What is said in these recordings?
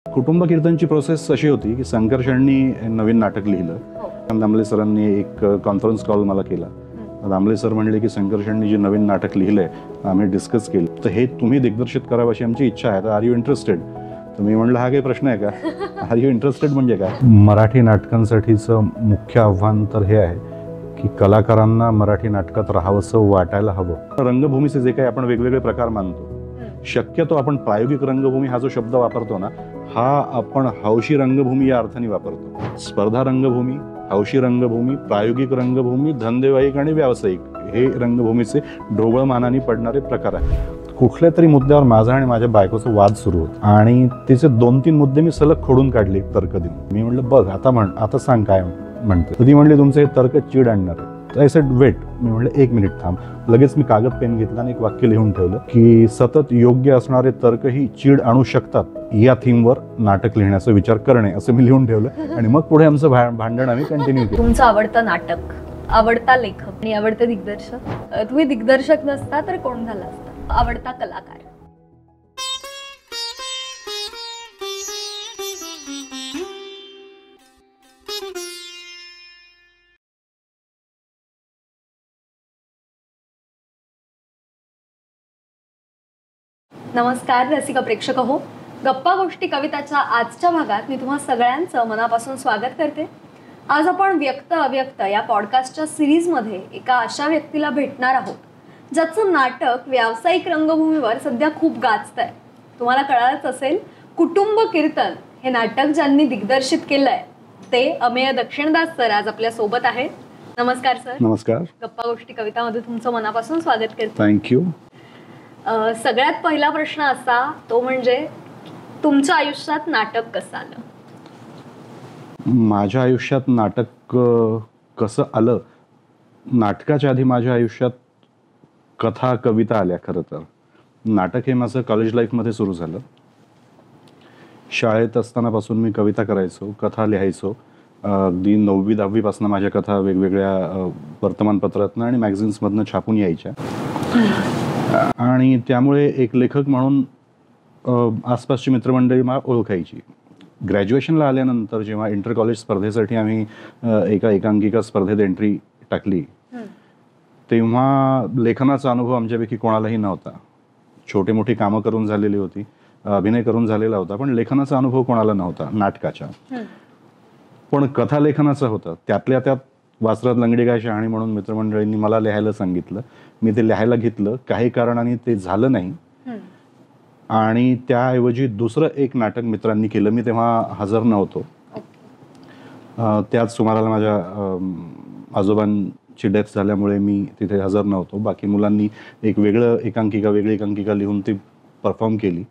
कुटुंब कीर्तनची प्रोसेस अशी होती की संकर्षणनी नवीन नाटक लिहिलं. दामले सरांनी एक कॉन्फरन्स कॉल मला केला. दामले सर म्हणले की संकर्षणनी जे नवीन नाटक लिहिलंय आम्ही डिस्कस केलं, तर हे तुम्ही दिग्दर्शित करावं अशी आमची इच्छा आहे, तर आर यू इंटरेस्टेड? तर मी म्हणलं हा काही प्रश्न आहे का, आर यू इंटरेस्टेड म्हणजे काय? मराठी नाटकांसाठीचं मुख्य आव्हान तर हे आहे की कलाकारांना मराठी नाटकात राहावंसं वाटायला हवं. रंगभूमीचे जे काही आपण वेगवेगळे प्रकार मानतो, शक्यतो आपण प्रायोगिक रंगभूमी हा जो शब्द वापरतो ना, हा आपण हौशी रंगभूमी या अर्थाने वापरतो. स्पर्धा रंगभूमी, हौशी रंगभूमी, प्रायोगिक रंगभूमी, धंदेवाईक आणि व्यावसायिक हे रंगभूमीचे ढोबळ मानाने पडणारे प्रकार आहेत. कुठल्या तरी मुद्द्यावर माझा आणि माझ्या बायकोचा वाद सुरू होता आणि तिचे 2-3 मुद्दे मी सलग खोडून काढले तर्क देऊन. मी म्हणलं बघ आता सांग काय म्हणते. तर ती म्हणली तुमचे हे तर्क चीड आणणार आहे. I said weight. मी म्हणलं 1 मिनिट थांब. लगेच मी कागद पेन घेतला आणि एक वाक्य लिहून ठेवलं की सतत योग्य असणारे तर्क ही चीड आणू शकतात या थीमवर नाटक लिहिण्याचा विचार करणे, असं मी लिहून ठेवलं. आणि मग पुढे आमचं भांडण आम्ही कंटिन्यू केलं. तुमचं आवडतं नाटक, आवडता लेखक आणि आवडते दिग्दर्शक. तुम्ही दिग्दर्शक नसता तर कोण झाला असता? आवडता कलाकार? नमस्कार रसिका प्रेक्षक हो, गप्पा गोष्टी कविताच्या आजच्या भागात मी तुम्हा सगळ्यांचं मनापासून स्वागत करते. आज आपण व्यक्त अव्यक्त या पॉडकास्टच्या सिरीजमध्ये एका अशा व्यक्तीला भेटणार आहोत ज्याचं नाटक व्यावसायिक रंगभूमीवर सध्या खूप गाजतंय. तुम्हाला कळालंच असेल, कुटुंब कीर्तन हे नाटक ज्यांनी दिग्दर्शित केलंय ते अमेय दक्षिणदास सर आज आपल्या सोबत आहेत. नमस्कार सर. नमस्कार. गप्पा गोष्टी कवितामध्ये तुमचं मनापासून स्वागत करते. थँक्यू. सगळ्यात पहिला प्रश्न असा, तो म्हणजे तुमच्या आयुष्यात नाटक कसं आलं? माझ्या आयुष्यात नाटक कसं आलं? नाटकाच्या आधी माझ्या आयुष्यात कथा कविता आल्या. खरं तर नाटक हे माझं कॉलेज लाईफमध्ये सुरू झालं. शाळेत असतानापासून मी कविता करायचो, कथा लिहायचो. अगदी 9वी-10वी पासून माझ्या कथा वेगवेगळ्या वर्तमानपत्रातनं आणि मॅगझिन्समधनं छापून यायच्या. आणि त्यामुळे एक लेखक म्हणून आसपासची मित्रमंडळी मला ओळखायची. ग्रॅज्युएशनला आल्यानंतर जेव्हा इंटर कॉलेज स्पर्धेसाठी आम्ही एका एकांकिका स्पर्धेत एंट्री टाकली, तेव्हा लेखनाचा अनुभव आमच्यापैकी कोणालाही नव्हता. छोटी मोठी कामं करून झालेली होती, अभिनय करून झालेला होता, पण लेखनाचा अनुभव कोणाला नव्हता नाटकाच्या. पण कथा लेखनाचा होता. त्यातल्या त्यात वासरात लंगडी काय शहाणी म्हणून मित्रमंडळींनी मला लिहायला सांगितलं. मी ते लिहायला घेतलं. काही कारणाने ते झालं नाही आणि त्याऐवजी दुसरं एक नाटक मित्रांनी केलं. मी तेव्हा हजर नव्हतो. त्याच सुमाराला माझ्या आजोबांची डेथ झाल्यामुळे मी तिथे हजर नव्हतो. बाकी मुलांनी वेगळी एकांकिका लिहून ती परफॉर्म केली.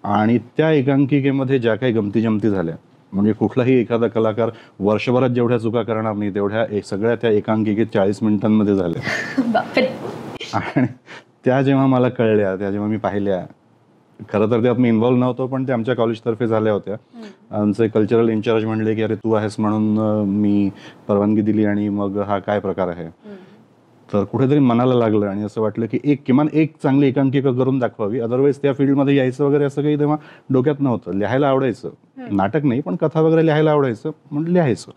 आणि त्या एकांकिकेमध्ये ज्या काही गमती जमती झाल्या, म्हणजे कुठलाही एखादा कलाकार वर्षभरात जेवढ्या चुका करणार नाही तेवढ्या सगळ्या त्या एकांकिकेत 40 मिनिटांमध्ये झाल्या. आणि त्या जेव्हा मला कळल्या, त्या जेव्हा मी पाहिल्या, खरं तर त्यात मी इन्व्हॉल्व नव्हतो, पण ते आमच्या कॉलेजतर्फे झाल्या होत्या. आमचे कल्चरल इन्चार्ज म्हणले की अरे तू आहेस म्हणून मी परवानगी दिली. आणि मग हा काय प्रकार आहे, तर कुठेतरी मनाला लागलं आणि असं वाटलं की किमान एक चांगली एकांकिका करून दाखवावी. अदरवाईज त्या फील्डमध्ये यायचं वगैरे असं काही तेव्हा डोक्यात नव्हतं. लिहायला आवडायचं, नाटक नाही पण कथा वगैरे लिहायला आवडायचं, म्हणून लिहायचं.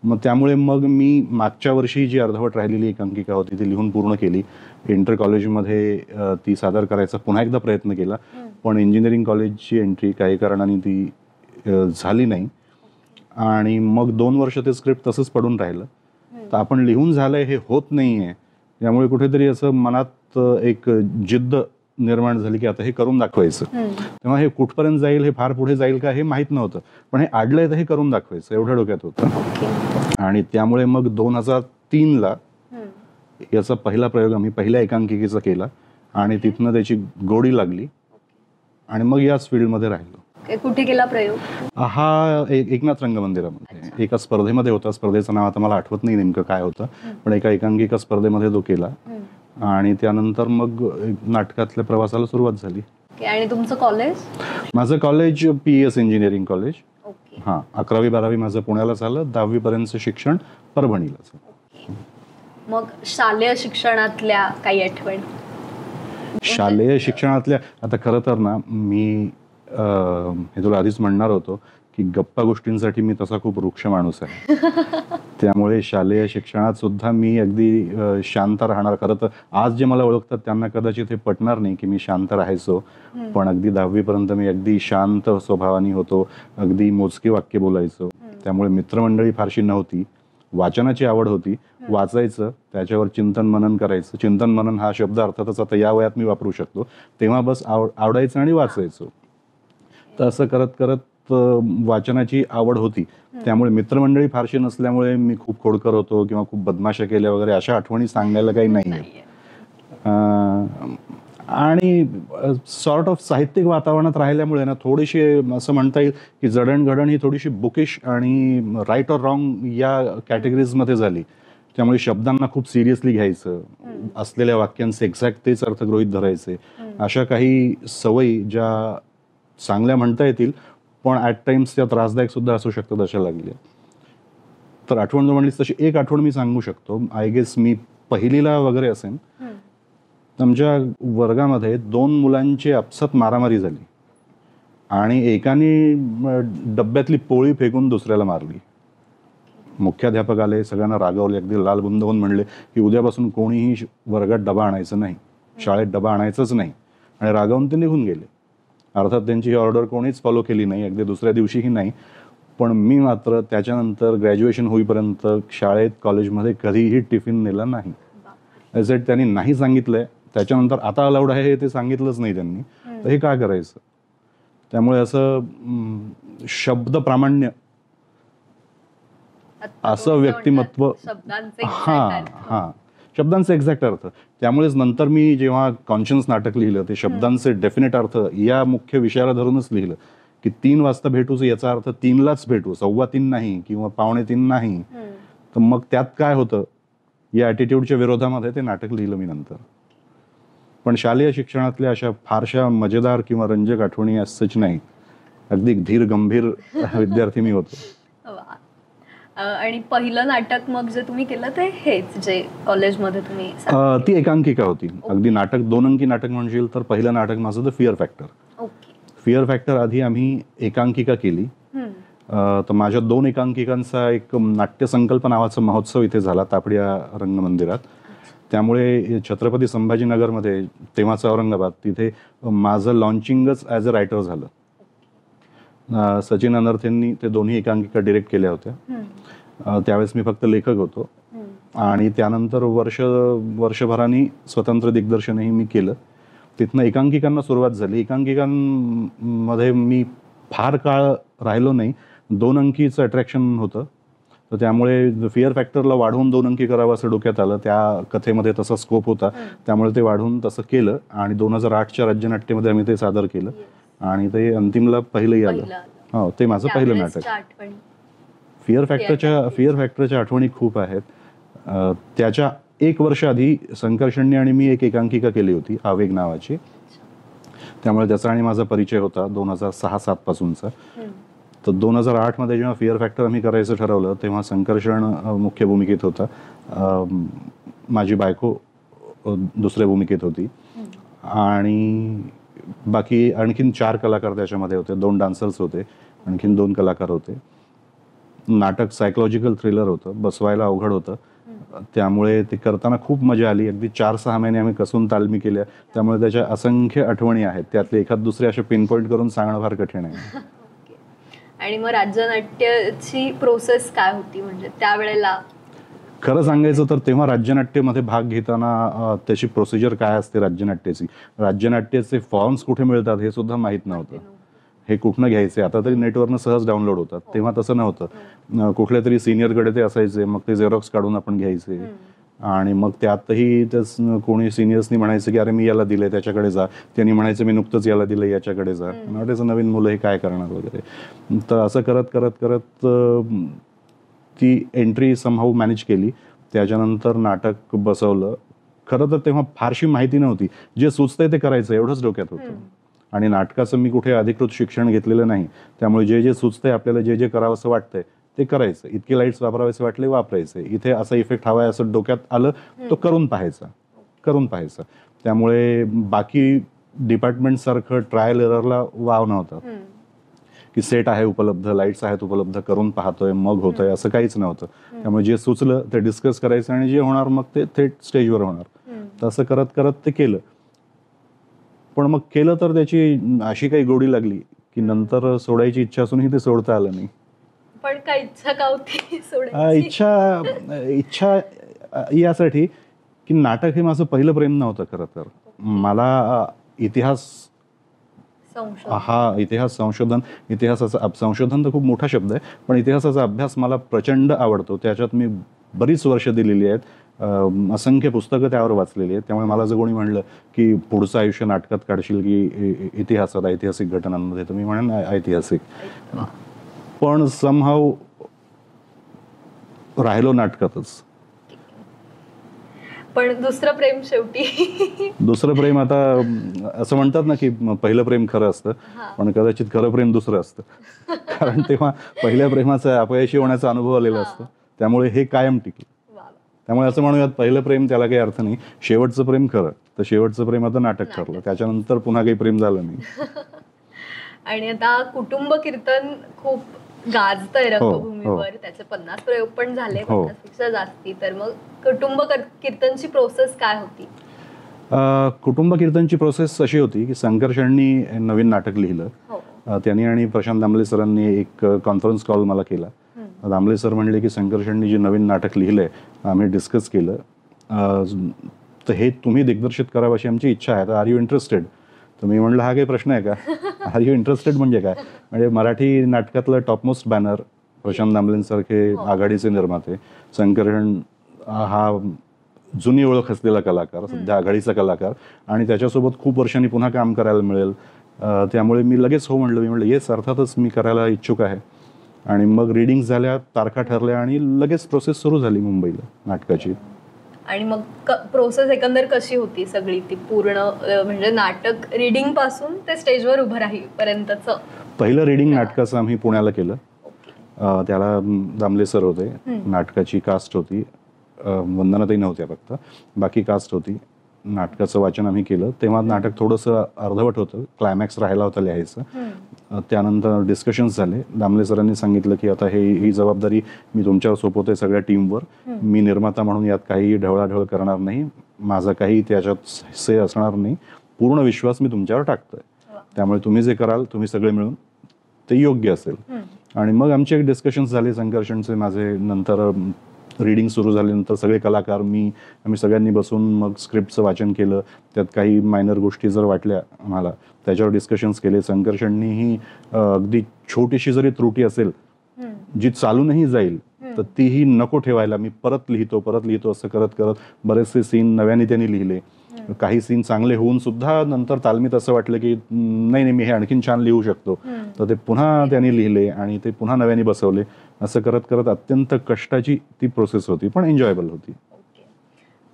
मग त्यामुळे मग मी मागच्या वर्षी जी अर्धवट राहिलेली एकांकिका होती ती लिहून पूर्ण केली. इंटर कॉलेजमध्ये ती सादर करायचा पुन्हा एकदा प्रयत्न केला, पण इंजिनिअरिंग कॉलेजची एंट्री काही कारणाने ती झाली नाही. आणि मग 2 वर्ष ते स्क्रिप्ट तसंच पडून राहिलं. तर आपण लिहून झालंय हे होत नाही आहे, त्यामुळे कुठेतरी असं मनात एक जिद्द निर्माण झाली की आता हे करून दाखवायचं. तेव्हा हे कुठपर्यंत जाईल, हे फार पुढे जाईल का हे माहीत नव्हतं, पण हे आडलंय तर हे करून दाखवायचं एवढ्या डोक्यात होतं. आणि त्यामुळे मग 2003ला याचा पहिला प्रयोग आम्ही पहिल्या एकांकिकेचा केला आणि तिथनं त्याची गोडी लागली आणि मग याच फील्डमध्ये राहिलो. कुठे केला प्रयोग हा? एकनाथ रंगमंदिरामध्ये एका स्पर्धेमध्ये होता. स्पर्धेचं नाव आता मला आठवत नाही नेमकं काय होतं, पण एका एकांकिका स्पर्धेमध्ये तो केला. आणि त्यानंतर मग नाटकातल्या प्रवासाला सुरुवात झाली. आणि तुमचं कॉलेज? माझं कॉलेज PES इंजिनिअरिंग कॉलेज. हां, 11वी-12वी माझं पुण्याला झालं. 10वी पर्यंतचं शिक्षण परभणीला झालं. मग शालेय शिक्षणातल्या काही आठवण? शालेय शिक्षणातल्या, आता खरं तर ना मी हे तुला आधीच म्हणणार होतो की गप्पा गोष्टींसाठी मी तसा खूप वृक्ष माणूस आहे. त्यामुळे शालेय शिक्षणात सुद्धा मी अगदी शांत राहणार. खरं तर आज जे मला ओळखतात त्यांना कदाचित हे पटणार नाही की मी शांत राहायचो, पण अगदी 10वी पर्यंत मी अगदी शांत स्वभावाने होतो, अगदी मोजकी वाक्य बोलायचो. त्यामुळे मित्रमंडळी फारशी नव्हती. वाचनाची आवड होती, वाचायचं, त्याच्यावर चिंतन मनन करायचं. चिंतन मनन हा शब्द अर्थातच आता या वयात मी वापरू शकतो, तेव्हा बस आवडायचं आणि वाचायचो. तर असं करत करत वाचनाची आवड होती. त्यामुळे मित्रमंडळी फारशी नसल्यामुळे मी खूप खोडकर होतो किंवा खूप बदमाशा केल्या वगैरे अशा आठवणी सांगायला काही नाही. आणि सॉर्ट ऑफ साहित्यिक वातावरणात राहिल्यामुळे ना थोडीशी असं म्हणता येईल की जडणघडण ही थोडीशी बुकिश आणि राईट ऑर रॉंग या कॅटेगरीजमध्ये झाली. त्यामुळे शब्दांना खूप सिरियसली घ्यायचं, असलेल्या वाक्यांचे एक्झॅक्ट तेच अर्थ गृहीत धरायचे, अशा काही सवयी ज्या चांगल्या म्हणता येतील पण ॲट टाइम्स त्या त्रासदायक सुद्धा असू शकतात अशा लागल्या. तर आठवण जर म्हणलीस तशी एक आठवण मी सांगू शकतो. आय गेस मी पहिलीला वगैरे असेन, आमच्या वर्गामध्ये 2 मुलांची आपसात मारामारी झाली आणि एकाने डब्यातली पोळी फेकून दुसऱ्याला मारली. मुख्याध्यापक आले, सगळ्यांना रागावले, अगदी लालबुंद होऊन म्हणले की उद्यापासून कोणीही वर्गात डबा आणायचं नाही, शाळेत डबा आणायचंच नाही, आणि रागावून ते निघून गेले. अर्थात त्यांची ही ऑर्डर कोणीच फॉलो केली नाही, अगदी दुसऱ्या दिवशीही नाही. पण मी मात्र त्याच्यानंतर ग्रॅज्युएशन होईपर्यंत शाळेत कॉलेजमध्ये कधीही टिफिन नेला नाही. ॲज त्यांनी नाही सांगितलंय, त्याच्यानंतर आता अलाउड आहे हे ते सांगितलंच नाही त्यांनी, तर हे का करायचं. त्यामुळे असं शब्द प्रामाण्य असं व्यक्तिमत्व, शब्दांचे एक्झॅक्ट अर्थ. त्यामुळेच नंतर मी जेव्हा कॉन्शियन्स नाटक लिहिलं ते शब्दांचे डेफिनेट अर्थ या मुख्य विषयाला धरूनच लिहिलं की 3 वाजता भेटूच याचा अर्थ 3लाच भेटू, 2:15 नाही किंवा 2:45 नाही. तर मग त्यात काय होतं या ॲटिट्यूडच्या विरोधामध्ये ते नाटक लिहिलं मी नंतर. पण शालेय शिक्षणातल्या अशा फारशा मजेदार किंवा रंजक आठवणी असंच नाही. अगदी धीर गंभीर विद्यार्थी मी होतो. आणि पहिलं नाटक मग जे तुम्ही केलं ते हेच जे कॉलेजमध्ये तुम्ही ती एकांकिका होती. अगदी नाटक 2 अंकी नाटक म्हणशील तर पहिलं नाटक माझं the fear factor. Fear factor आधी आम्ही एकांकिका केली. तर माझ्या 2 एकांकिकांचा एक नाट्यसंकल्प नावाचा महोत्सव इथे झाला तापडिया रंगमंदिरात. त्यामुळे छत्रपती संभाजीनगरमध्ये, तेव्हाचं औरंगाबाद, तिथे माझं लॉन्चिंगच ॲज अ रायटर झालं. सचिन अनर्थेंनी ते दोन्ही एकांकिका डिरेक्ट केल्या होत्या. त्यावेळेस मी फक्त लेखक होतो. आणि त्यानंतर वर्षभराने स्वतंत्र दिग्दर्शनही मी केलं. तिथनं एकांकिकांना सुरुवात झाली. एकांकिकांमध्ये मी फार काळ राहिलो नाही. 2 अंकीचं अट्रॅक्शन होतं, तर त्यामुळे फिअर फॅक्टरला वाढवून 2 अंकी करावं असं डोक्यात आलं. त्या कथेमध्ये तसा स्कोप होता, त्यामुळे ते वाढवून तसं केलं आणि 2008च्या राज्यनाट्यमध्ये आम्ही ते सादर केलं आणि ते अंतिमला पहिलंही आलं. हो, ते माझं पहिलं नाटक. फिअर फॅक्टरच्या आठवणी खूप आहेत. त्याच्या 1 वर्ष आधी संकर्षणने आणि मी एक एकांकिका केली होती आवेग नावाची. त्यामुळे त्याचा आणि माझा परिचय होता 2006-07 पासूनचा. तर 2008मध्ये जेव्हा फिअर फॅक्टर आम्ही करायचं ठरवलं तेव्हा संकर्षण मुख्य भूमिकेत होता, माझी बायको दुसऱ्या भूमिकेत होती आणि बाकी आणखीन 4 कलाकार त्याच्यामध्ये होते. 2 डान्सर्स होते, आणखीन 2 कलाकार होते. नाटक सायकोलॉजिकल थ्रिलर होतं, बसवायला अवघड होतं. त्यामुळे ते करताना खूप मजा आली. अगदी 4-6 महिने आम्ही कसून तालमी केल्या. त्यामुळे त्याच्या असंख्य आठवणी आहेत. त्यातले एखाद दुसरे असे पिनपॉईंट करून सांगणं फार कठीण आहे. आणि मग राज्यनाट्याची प्रोसेस काय होती, म्हणजे त्यावेळेला खरं सांगायचं तर तेव्हा राज्यनाट्यमध्ये भाग घेताना त्याची प्रोसिजर काय असते राज्यनाट्याची, राज्यनाट्याचे फॉर्म्स कुठे मिळतात हे सुद्धा माहीत नव्हतं. हे कुठनं घ्यायचे, आता तरी नेटवरनं सहज डाउनलोड होतात, तेव्हा तसं नव्हतं. कुठल्या तरी सिनियरकडे ते असायचे, मग ते झेरॉक्स काढून आपण घ्यायचे आणि मग त्यातही तेच कोणी सिनियर्सनी म्हणायचं की अरे मी याला दिलंय त्याच्याकडे जा, त्यांनी म्हणायचं मी नुकतंच याला दिलंय याच्याकडे जा, नव्हतेच नवीन मुलं हे काय करणार वगैरे. तर असं करत करत करत ती एंट्री समहाऊ मॅनेज केली. त्याच्यानंतर नाटक बसवलं. खरं तर तेव्हा फारशी माहिती नव्हती, जे सुचतंय ते करायचं एवढंच डोक्यात होतं. आणि नाटकाचं मी कुठे अधिकृत शिक्षण घेतलेलं नाही, त्यामुळे जे जे सुचतंय आपल्याला, जे जे करावं असं वाटतंय ते करायचं. इतके लाईट्स वापरावेसे वाटले वापरायचे, इथे असा इफेक्ट हवा आहे असं डोक्यात आलं तो करून पाहायचा. त्यामुळे बाकी डिपार्टमेंटसारखं ट्रायल एररला वाव नव्हता, की सेट आहे उपलब्ध, लाईट्स आहेत उपलब्ध, करून पाहतोय मग होतंय, असं काहीच नव्हतं. त्यामुळे जे सुचलं ते डिस्कस करायचं आणि जे होणार मग ते थेट स्टेजवर होणार. तसं करत करत ते केलं. पण मग केलं तर त्याची अशी काही गोडी लागली की नंतर सोडायची इच्छा असूनही ते सोडता आलं नाही. पण काय इच्छा का होती सोडायची? इच्छा यासाठी की नाटक हे माझं पहिलं प्रेम नव्हतं खरं तर. मला इतिहास संशोधन, इतिहासाचा संशोधन तर खूप मोठा शब्द आहे, पण इतिहासाचा अभ्यास मला प्रचंड आवडतो. त्याच्यात मी बरीच वर्ष दिलेली आहेत, असंख्य पुस्तकं त्यावर वाचलेली आहेत. त्यामुळे मला जर कोणी म्हणलं की पुढचं आयुष्य नाटकात काढशील की इतिहासात, ऐतिहासिक घटनांमध्ये, तर मी म्हणेन ऐतिहासिक. पण समहाव राहिलो नाटकातच. पण दुसरं प्रेम शेवटी दुसरं प्रेम, आता असं म्हणतात ना की पहिलं प्रेम खरं असतं, पण कदाचित खरं प्रेम दुसरं असतं. कारण तेव्हा पहिल्या प्रेमाचा अपयशी होण्याचा अनुभव आलेला असतो, त्यामुळे हे कायम टिकलं. त्यामुळे असं म्हणूयात पहिलं प्रेम त्याला काही अर्थ नाही, शेवटचं प्रेम खरं, तर शेवटचं प्रेम आता नाटक ठरलं. त्याच्यानंतर पुन्हा काही प्रेम झालं नाही. आणि आता कुटुंब कीर्तन खूप गाजतंय रंगभूमीवर, त्याचे 50 प्रयोग पण झाले, 50 पेक्षा जास्ती. तर मग कुटुंब कीर्तनची प्रोसेस काय होती? कुटुंब कीर्तनची प्रोसेस अशी होती की संकर्षणनी नवीन नाटक लिहिलं. त्यांनी आणि प्रशांत दामले सरांनी एक कॉन्फरन्स कॉल मला केला. दामले सर म्हणले की संकर्षणनी जे नवीन नाटक लिहिलंय आम्ही डिस्कस केलं, तर हे तुम्ही दिग्दर्शित करावं अशी आमची इच्छा आहे, तर आर यू इंटरेस्टेड? तर मी म्हणलं हा काही प्रश्न आहे का? आर यू इंटरेस्टेड म्हणजे काय? म्हणजे मराठी नाटकातलं टॉपमोस्ट बॅनर, प्रशांत दामलेंसारखे आघाडीचे निर्माते, संकर्षण हा जुनी ओळख असलेला कलाकार, सध्या आघाडीचा कलाकार, आणि त्याच्यासोबत खूप वर्षांनी पुन्हा काम करायला मिळेल. त्यामुळे मी लगेच हो म्हणलं. मी म्हणलं येस, अर्थातच मी करायला इच्छुक आहे. आणि मग रिडिंग झाल्या, तारखा ठरल्या आणि लगेच प्रोसेस सुरू झाली मुंबईला नाटकाची. आणि मग प्रोसेस एकंदर कशी होती सगळी ती पूर्ण, म्हणजे नाटक रिडिंग पासून ते स्टेजवर उभं राहीपर्यंतचं? पहिलं रिडिंग नाटकाचं आम्ही पुण्याला केलं. त्याला दामले सर होते, नाटकाची कास्ट होती, वंदनाताई नव्हत्या फक्त, बाकी कास्ट होती. नाटकाचं वाचन आम्ही केलं. तेव्हा नाटक थोडंसं अर्धवट होतं, क्लायमॅक्स राहिला होता लिहायचं. त्यानंतर डिस्कशन्स झाले. दामले सरांनी सांगितलं की आता ही जबाबदारी मी तुमच्यावर सोपवते सगळ्या टीमवर. मी निर्माता म्हणून यात काही ढवळाढवळ करणार नाही, माझा काही त्याच्यात से असणार नाही, पूर्ण विश्वास मी तुमच्यावर टाकतोय. त्यामुळे तुम्ही जे कराल तुम्ही सगळे मिळून ते योग्य असेल. आणि मग आमचे डिस्कशन्स झाले संकर्षणचे माझे. नंतर रीडिंग सुरू झाल्यानंतर सगळे कलाकार, आम्ही सगळ्यांनी बसून मग स्क्रिप्टचं वाचन केलं. त्यात काही मायनर गोष्टी जर वाटल्या आम्हाला त्याच्यावर डिस्कशन्स केले. संकर्षणनीही अगदी छोटीशी जरी त्रुटी असेल जी चालूनही जाईल तर तीही नको ठेवायला, मी परत लिहितो असं करत करत बरेचसे सीन नव्याने त्यांनी लिहिले. काही सीन चांगले होऊन सुद्धा नंतर तालमीत असं वाटलं की नाही मी हे आणखीन छान लिहू शकतो, तर ते पुन्हा त्यांनी लिहिले आणि ते पुन्हा नव्याने बसवले. असं करत करत अत्यंत कष्टाची ती प्रोसेस होती, पण एन्जॉयबल होती.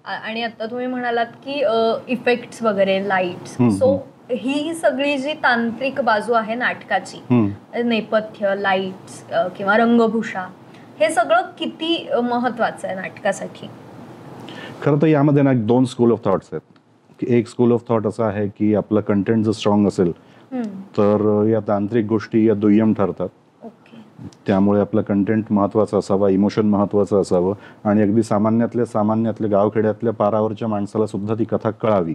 आणि आता तुम्ही म्हणालात की इफेक्ट्स वगैरे, लाईट्स, सो ही सगळी जी तांत्रिक बाजू आहे नाटकाची, नेपथ्य, लाईट्स किंवा रंगभूषा, हे सगळं किती महत्वाचं आहे नाटकासाठी? खरं तर यामध्ये ना 2 स्कूल ऑफ थॉट्स आहेत. एक स्कूल ऑफ थॉट असा आहे की आपलं कंटेंट जर स्ट्रॉंग असेल तर या तांत्रिक गोष्टी या दुय्यम ठरतात. त्यामुळे आपलं कंटेंट महत्त्वाचं असावं, इमोशन महत्त्वाचं असावं आणि अगदी सामान्यातल्या गावखेड्यातल्या पारावरच्या माणसाला सुद्धा ती कथा कळावी.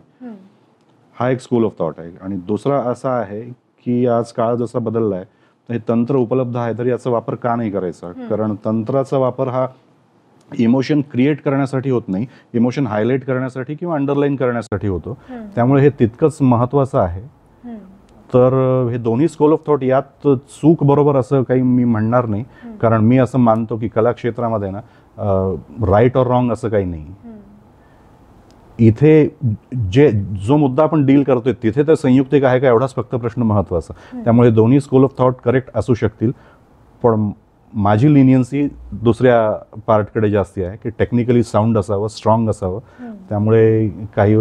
हा एक स्कूल ऑफ थॉट आहे. आणि दुसरा असा आहे की आज काळ जसा बदलला आहे तर हे तंत्र उपलब्ध आहे तर याचा वापर का नाही करायचा? कारण तंत्राचा वापर हा इमोशन क्रिएट करण्यासाठी होत नाही, इमोशन हायलाईट करण्यासाठी किंवा अंडरलाईन करण्यासाठी होतो. त्यामुळे हे तितकंच महत्त्वाचं आहे. तर हे दोन्ही स्कूल ऑफ थॉट, यात चूक बरोबर असं काही मी म्हणणार नाही. कारण मी असं मानतो की कला क्षेत्रामध्ये ना राईट ऑर रॉंग असं काही नाही. इथे जो मुद्दा आपण डील करतोय तिथे तर संयुक्तिक आहे का एवढाच फक्त प्रश्न महत्त्वाचा. त्यामुळे दोन्ही स्कूल ऑफ थॉट करेक्ट असू शकतील, पण माझी लिनियन्सी दुसऱ्या पार्टकडे जास्ती आहे की टेक्निकली साऊंड असावं, स्ट्रॉंग असावं. त्यामुळे काही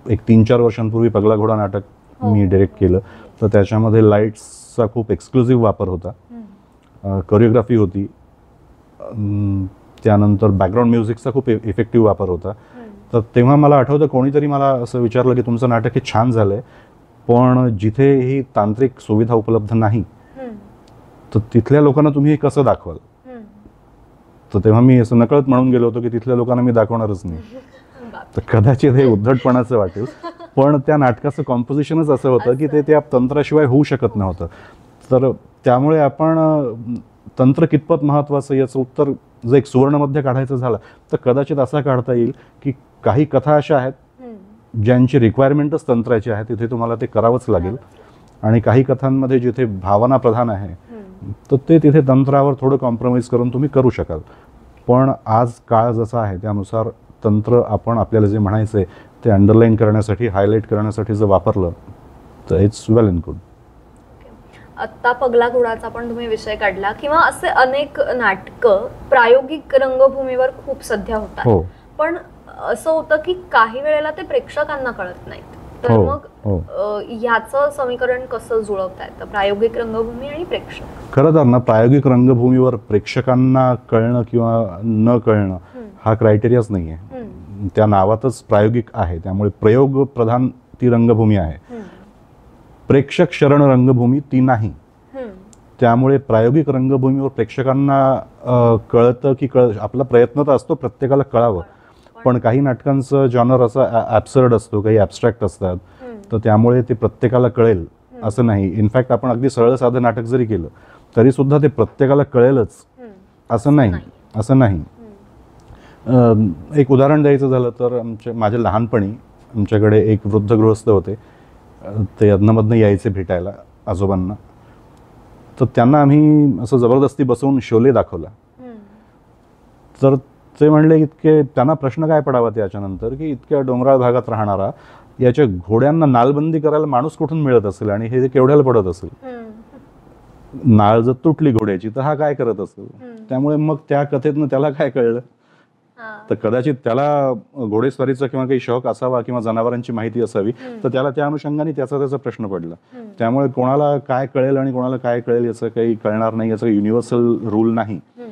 एक 3-4 वर्षांपूर्वी पगला घोडा नाटक मी डिरेक्ट केलं, तर त्याच्यामध्ये लाईट्सचा खूप एक्सक्लुझिव्ह वापर होता, कोरिओग्राफी होती, त्यानंतर बॅकग्राऊंड म्युझिकचा खूप इफेक्टिव्ह वापर होता. तर तेव्हा मला आठवतं कोणीतरी मला असं विचारलं की तुमचं नाटक हे छान झालंय पण जिथे ही तांत्रिक सुविधा उपलब्ध नाही हम्म, तर तिथल्या लोकांना तुम्ही हे कसं दाखवाल. हम्म. तर तेव्हा मी असं नकळत म्हणून गेलो होतो की तिथल्या लोकांना मी दाखवणारच नाही. बाप. तर कदाचित हे उद्धटपणाचं वाटेल, पण त्या नाटकाचं कॉम्पोजिशनच असं होतं की ते त्या तंत्राशिवाय होऊ शकत नव्हतं. तर त्यामुळे आपण तंत्र कितपत महत्त्वाचं याचं उत्तर जर एक सुवर्णमध्य काढायचं झालं तर कदाचित असा काढता येईल की काही कथा अशा आहेत हम्म. ज्यांची रिक्वायरमेंटच तंत्राची आहे, तिथे तुम्हाला ते करावंच लागेल. आणि काही कथांमध्ये जिथे भावना प्रधान आहे हम्म. तर ते तिथे तंत्रावर थोडं कॉम्प्रोमाइज करून तुम्ही करू शकाल. पण आज काळ जसा आहे त्यानुसार तंत्र आपण आपल्याला जे म्हणायचं आहे ते अंडरलाईन करण्यासाठी, हायलाईट करण्यासाठी जर वापरलं तर इट्स वेल अँड गुड. आत्ता पगला घोडाचा पण तुम्ही विषय काढला, किंवा असे अनेक नाटकं प्रायोगिक रंगभूमीवर खूप सध्या होतात. हो पण असं होतं की काही वेळेला ते प्रेक्षकांना कळत नाहीत. तर हो, मग हो. ह्याचं समीकरण कसं जुळवता येतं, प्रायोगिक रंगभूमी आणि प्रेक्षक? खरं तर ना प्रायोगिक रंगभूमीवर प्रेक्षकांना कळणं किंवा न कळणं हा क्रायटेरियाच नाही आहे. हम्म, त्या नावातच प्रायोगिक आहे, त्यामुळे प्रयोग प्रधान ती रंगभूमी आहे. हम्म, प्रेक्षक शरण रंगभूमी ती नाही. हम्म, त्यामुळे प्रायोगिक रंगभूमीवर प्रेक्षकांना कळतं की आपला प्रयत्न तर असतो प्रत्येकाला कळावं, पण काही नाटकांचं जॉनर असं ॲब्सर्ड असतो, काही ॲब्स्ट्रॅक्ट असतात, हम्म, तर त्यामुळे ते प्रत्येकाला कळेल असं नाही. इनफॅक्ट आपण अगदी सरळ साधं नाटक जरी केलं तरी सुद्धा ते प्रत्येकाला कळेलच हम्म, असं नाही. असं नाही. एक उदाहरण द्यायचं झालं तर माझ्या लहानपणी आमच्याकडे एक वृद्ध गृहस्थ होते. ते अधनमधनं यायचे भेटायला आजोबांना. तर त्यांना आम्ही असं जबरदस्ती बसवून शोले दाखवला. हम्म, तर ते म्हणले इतके, त्यांना प्रश्न काय पडावा त्याच्यानंतर की इतक्या डोंगराळ भागात राहणारा याच्या घोड्यांना नालबंदी करायला माणूस कुठून मिळत असेल आणि हे केवढ्याला पडत असेल. हम्म, नाळ जर तुटली घोड्याची तर हा काय करत असेल. त्यामुळे मग त्या कथेतनं त्याला काय कळलं, हा, तर कदाचित त्याला घोडेस्वारीचा किंवा काही शौक असावा किंवा जनावरांची माहिती असावी, तर त्याला त्या अनुषंगाने त्याचा प्रश्न पडला. त्यामुळे कोणाला काय कळेल आणि कोणाला काय कळेल याचं काही कळणार नाही, याचा युनिव्हर्सल रूल नाही. हम्म,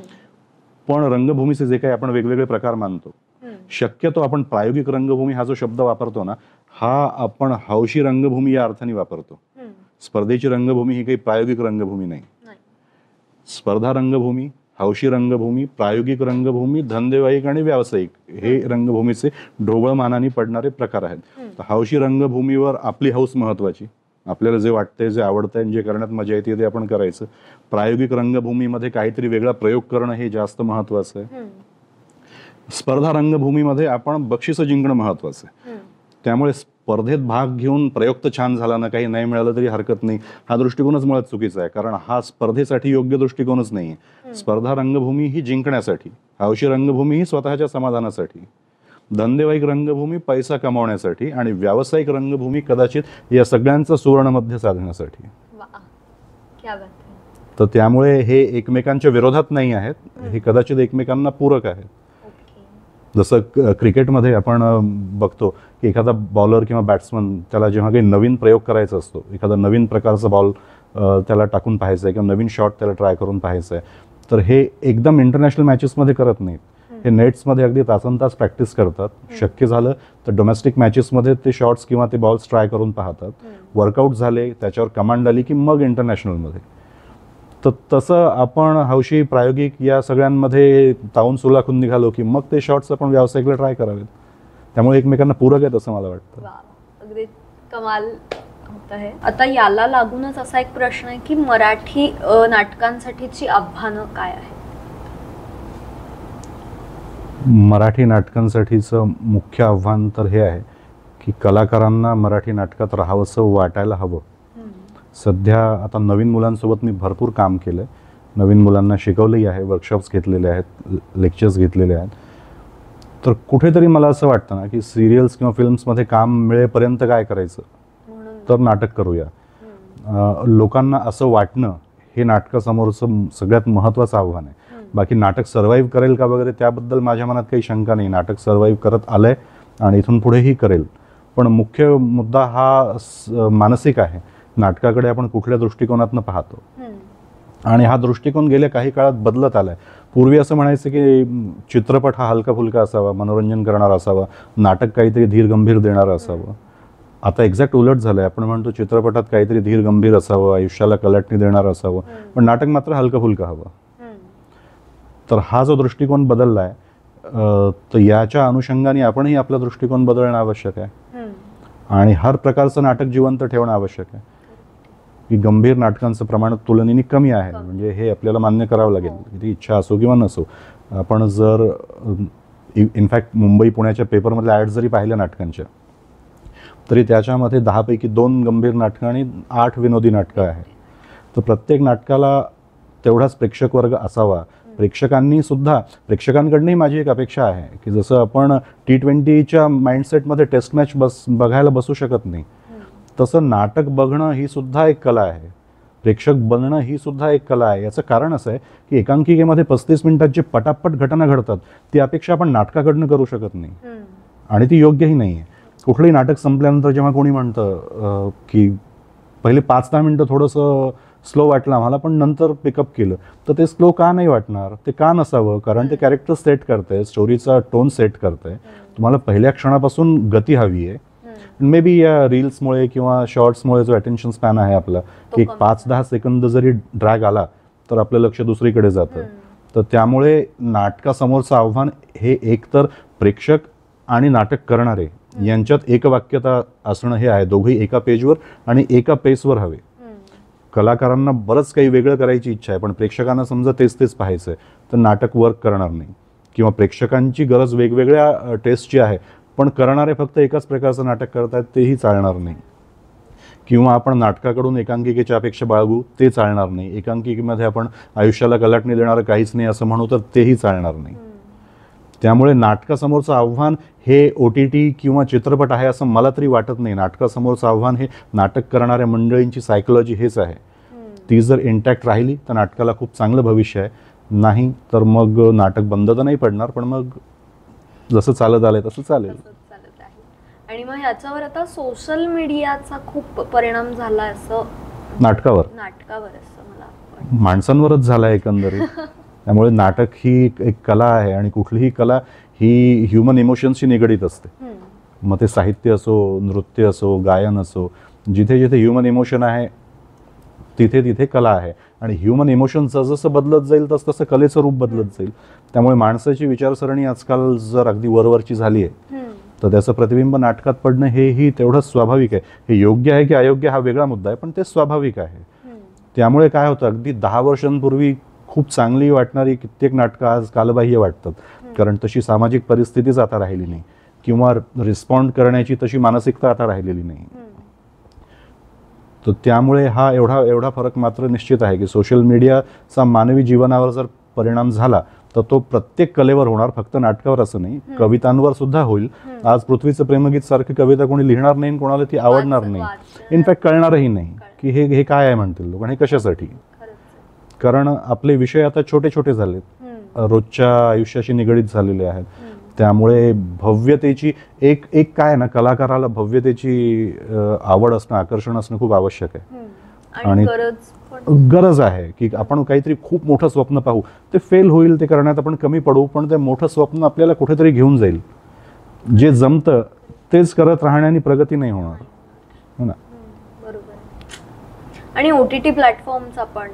पण रंगभूमीचे जे काही आपण वेगवेगळे प्रकार मानतो, हम्म, शक्यतो आपण प्रायोगिक रंगभूमी हा जो शब्द वापरतो ना, हा आपण हौशी रंगभूमी या अर्थाने वापरतो. हम्म, स्पर्धेची रंगभूमी ही काही प्रायोगिक रंगभूमी नाही. नाही. स्पर्धा रंगभूमी, हौशी रंगभूमी, प्रायोगिक रंगभूमी, धंदेवाईक आणि व्यावसायिक हे रंगभूमीचे ढोबळ मानाने पडणारे प्रकार आहेत. तर हौशी रंगभूमीवर आपली हौस महत्वाची, आपल्याला जे वाटतंय, जे आवडतंय, जे करण्यात मजा येते ते आपण करायचं. प्रायोगिक रंगभूमीमध्ये काहीतरी वेगळा प्रयोग करणं हे जास्त महत्वाचं आहे. हम्म, स्पर्धा रंगभूमीमध्ये आपण बक्षिसं जिंकणं महत्वाचं आहे. हम्म, त्यामुळे स्पर्धेत भाग घेऊन प्रयोग तर छान झाला ना, काही नाही मिळालं तरी हरकत नाही, हा दृष्टिकोनच मुळात चुकीचा आहे. कारण हा स्पर्धेसाठी योग्य दृष्टिकोनच नाही आहे. स्पर्धा रंगभूमी ही जिंकण्यासाठी, हौशी रंगभूमी ही स्वतःच्या समाधानासाठी, धंदेवाईक रंगभूमी पैसा कमावण्यासाठी आणि व्यावसायिक रंगभूमी कदाचित या सगळ्यांचं सुवर्णमध्य साधण्यासाठी. वा, क्या बात आहे. तर त्यामुळे हे एकमेकांच्या विरोधात नाही आहेत, हे कदाचित एकमेकांना पूरक आहेत. ओके. जसं क्रिकेटमध्ये आपण बघतो की एखादा बॉलर किंवा बॅट्समन त्याला जेव्हा काही नवीन प्रयोग करायचा असतो, एखादा नवीन प्रकारचा बॉल त्याला टाकून पाहायचा आहे किंवा नवीन शॉट त्याला ट्राय करून पाहायचा आहे, तर हे एकदम इंटरनॅशनल मॅचेसमध्ये करत नाहीत. हे नेट्समध्ये अगदी तासनतास प्रॅक्टिस करतात. शक्य झालं तर डोमेस्टिक मॅचेसमध्ये ते शॉट्स किंवा ते बॉल्स ट्राय करून पाहतात. वर्कआउट झाले, त्याच्यावर कमांड आली की मग इंटरनॅशनलमध्ये. तर तसं आपण हौशी, प्रायोगिक या सगळ्यांमध्ये तावून सुलाखून निघालो की मग ते शॉट्स आपण व्यावसायिकला ट्राय करावेत. त्यामुळे एकमेकांना पूरक आहेत असं मला वाटतं. वा, अगदी कमाल होत आहे. आता याला लागूनच असा एक प्रश्न आहे की मराठी नाटकांसाठीची आव्हानं काय आहेत? मराठी नाटकांसाठीचं मुख्य आव्हान तर हे आहे की कलाकारांना मराठी नाटकात राहावंसं वाटायला हवं. सध्या आता नवीन मुलांसोबत मी भरपूर काम केलं आहे, नवीन मुलांना शिकवलंही आहे, वर्कशॉप्स घेतलेले आहेत, लेक्चर्स घेतलेले आहेत. तर कुठेतरी मला असं वाटतं ना की सिरियल्स किंवा फिल्म्समध्ये काम मिळेपर्यंत काय करायचं, तर नाटक करूया. लोकांना असं वाटणं हे नाटकासमोरचं सगळ्यात महत्त्वाचं आव्हान आहे. बाकी नाटक सर्व्हाइव्ह करेल का वगैरे त्याबद्दल माझ्या मनात काही शंका नाही. नाटक सर्व्हाइव्ह करत आलंय आणि इथून पुढेही करेल. पण मुख्य मुद्दा हा मानसिक आहे. नाटकाकडे आपण कुठल्या दृष्टिकोनातनं पाहतो आणि हा दृष्टिकोन गेल्या काही काळात बदलत आलाय. पूर्वी असं म्हणायचं की चित्रपट हा हलका फुलका असावा, मनोरंजन करणारा असावा, नाटक काहीतरी धीर गंभीर देणारं असावं. आता एक्झॅक्ट उलट झालंय. आपण म्हणतो चित्रपटात काहीतरी धीर गंभीर असावं, आयुष्याला कलाटणी देणारं असावं, पण नाटक मात्र हलकं फुलकं हवं. तर हा जो दृष्टिकोन बदलला आहे, तर याच्या अनुषंगाने आपणही आपला दृष्टिकोन बदलणं आवश्यक आहे आणि हर प्रकारचं नाटक जिवंत ठेवणं आवश्यक आहे. की गंभीर नाटकांचं प्रमाण तुलनेने कमी आहे, म्हणजे हे आपल्याला मान्य करावं लागेल, किती इच्छा असो किंवा नसो. आपण जर इनफॅक्ट मुंबई पुण्याच्या पेपरमधल्या ॲड जरी पाहिल्या नाटकांच्या, तरी त्याच्यामध्ये 10 पैकी 2 गंभीर नाटकं आणि 8 विनोदी नाटकं आहेत. तर प्रत्येक नाटकाला तेवढाच प्रेक्षक वर्ग असावा. प्रेक्षकांकडनंही माझी एक अपेक्षा आहे की जसं आपण T20च्या माइंडसेटमध्ये टेस्ट मॅच बघायला बसू शकत नाही, तसं नाटक बघणं ही सुद्धा एक कला आहे. प्रेक्षक बनणं ही सुद्धा एक कला आहे. याचं कारण असं आहे की एकांकिकेमध्ये 35 मिनिटात जी पटापट घटना घडतात ती अपेक्षा आपण नाटकाकडनं करू शकत नाही आणि ती योग्यही नाही आहे. कुठलंही नाटक संपल्यानंतर जेव्हा कोणी म्हणतं की पहिले 5-10 मिनटं थोडंसं स्लो वाटलं आम्हाला, पण नंतर पिकअप केलं, तर ते स्लो का नाही वाटणार? ते का नसावं? कारण ते कॅरेक्टर सेट करतंय, स्टोरीचा टोन सेट करतंय. तुम्हाला पहिल्या क्षणापासून गती हवी आहे. मे बी या रील्समुळे किंवा शॉर्ट्समुळे जो अटेन्शन स्पॅन आहे आपला, की 5-10 सेकंद जरी ड्रॅग आला तर आपलं लक्ष दुसरीकडे जातं. तर त्यामुळे नाटकासमोरचं आव्हान हे एकतर प्रेक्षक आणि नाटक करणारे यांच्यात एकवाक्यता असणं हे आहे. दोघंही एका पेजवर आणि एका पेसवर हवे. कलाकारांना बरंच काही वेगळं करायची इच्छा आहे, पण प्रेक्षकांना समजा तेच पाहायचं आहे, तर नाटक वर्क करणार नाही. किंवा प्रेक्षकांची गरज वेगवेगळ्या टेस्टची आहे, पण करणारे फक्त एकाच प्रकारचं नाटक करतायत, तेही चालणार नाही. किंवा आपण नाटकाकडून एकांकिकेच्या अपेक्षा बाळगू, ते चालणार नाही. एकांकिकेमध्ये आपण आयुष्याला कलाटणी देणारं काहीच नाही असं म्हणू, तर तेही चालणार नाही. त्यामुळे नाटकासमोरचं आव्हान हे OTT किंवा चित्रपट आहे असं मला तरी वाटत नाही. नाटकासमोरचं आव्हान हे नाटक करणाऱ्या मंडळींची सायकोलॉजी हेच आहे. ती जर इंटॅक्ट राहिली तर नाटकाला खूप चांगलं भविष्य आहे. नाही तर मग नाटक बंद तर नाही पडणार, पण मग जसं चालत आलंय तसं चालेल. आणि मग याच्यावर आता सोशल मीडियाचा खूप परिणाम झाला असं नाटकावर असं मला वाटतं. माणसांवरच झाला एकंदरीत. त्यामुळे नाटक ही एक कला आहे आणि कुठलीही कला ही ह्युमन इमोशन्सशी निगडीत असते. मग ते साहित्य असो, नृत्य असो, गायन असो, जिथे जिथे ह्युमन इमोशन आहे तिथे तिथे कला आहे. आणि ह्युमन इमोशन जसं बदलत जाईल तसं कलेचं रूप बदलत जाईल. त्यामुळे माणसाची विचारसरणी आजकाल जर अगदी वरवरची झाली आहे, तर त्याचं प्रतिबिंब नाटकात पडणं हेही तेवढंच स्वाभाविक आहे. हे योग्य आहे की अयोग्य हा वेगळा मुद्दा आहे, पण ते स्वाभाविक आहे. त्यामुळे काय होतं, अगदी 10 वर्षांपूर्वी खूप चांगली वाटणारी कित्येक नाटकं आज कालबाह्य वाटतात, कारण तशी सामाजिक परिस्थितीच आता राहिली नाही किंवा रिस्पॉन्ड करण्याची तशी मानसिकता आता राहिलेली नाही. तर त्यामुळे हा एवढा फरक मात्र निश्चित आहे की सोशल मीडियाचा मानवी जीवनावर जर परिणाम झाला तर तो प्रत्येक कलेवर होणार, फक्त नाटकावर असं नाही, कवितांवर सुद्धा होईल. आज पृथ्वीचं प्रेमगीत सारखी कविता कोणी लिहिणार नाही, कोणाला ती आवडणार नाही, इनफॅक्ट कळणारही नाही की हे काय आहे म्हणतील लोक आणि हे कशासाठी. कारण आपले विषय आता छोटे छोटे झालेत, रोजच्या आयुष्याशी निगडीत झालेले आहेत. त्यामुळे भव्यतेची एक काय ना, कलाकाराला भव्यतेची आवड असणं, आकर्षण असणं खूप आवश्यक आहे. आणि गरज आहे की आपण काहीतरी खूप मोठं स्वप्न पाहू, ते फेल होईल, ते करण्यात आपण कमी पडू, पण ते मोठं स्वप्न आपल्याला कुठेतरी घेऊन जाईल. जे जमतं तेच करत राहण्याने प्रगती नाही होणार, हो ना. बरोबर. आणि OTT प्लॅटफॉर्मचा पण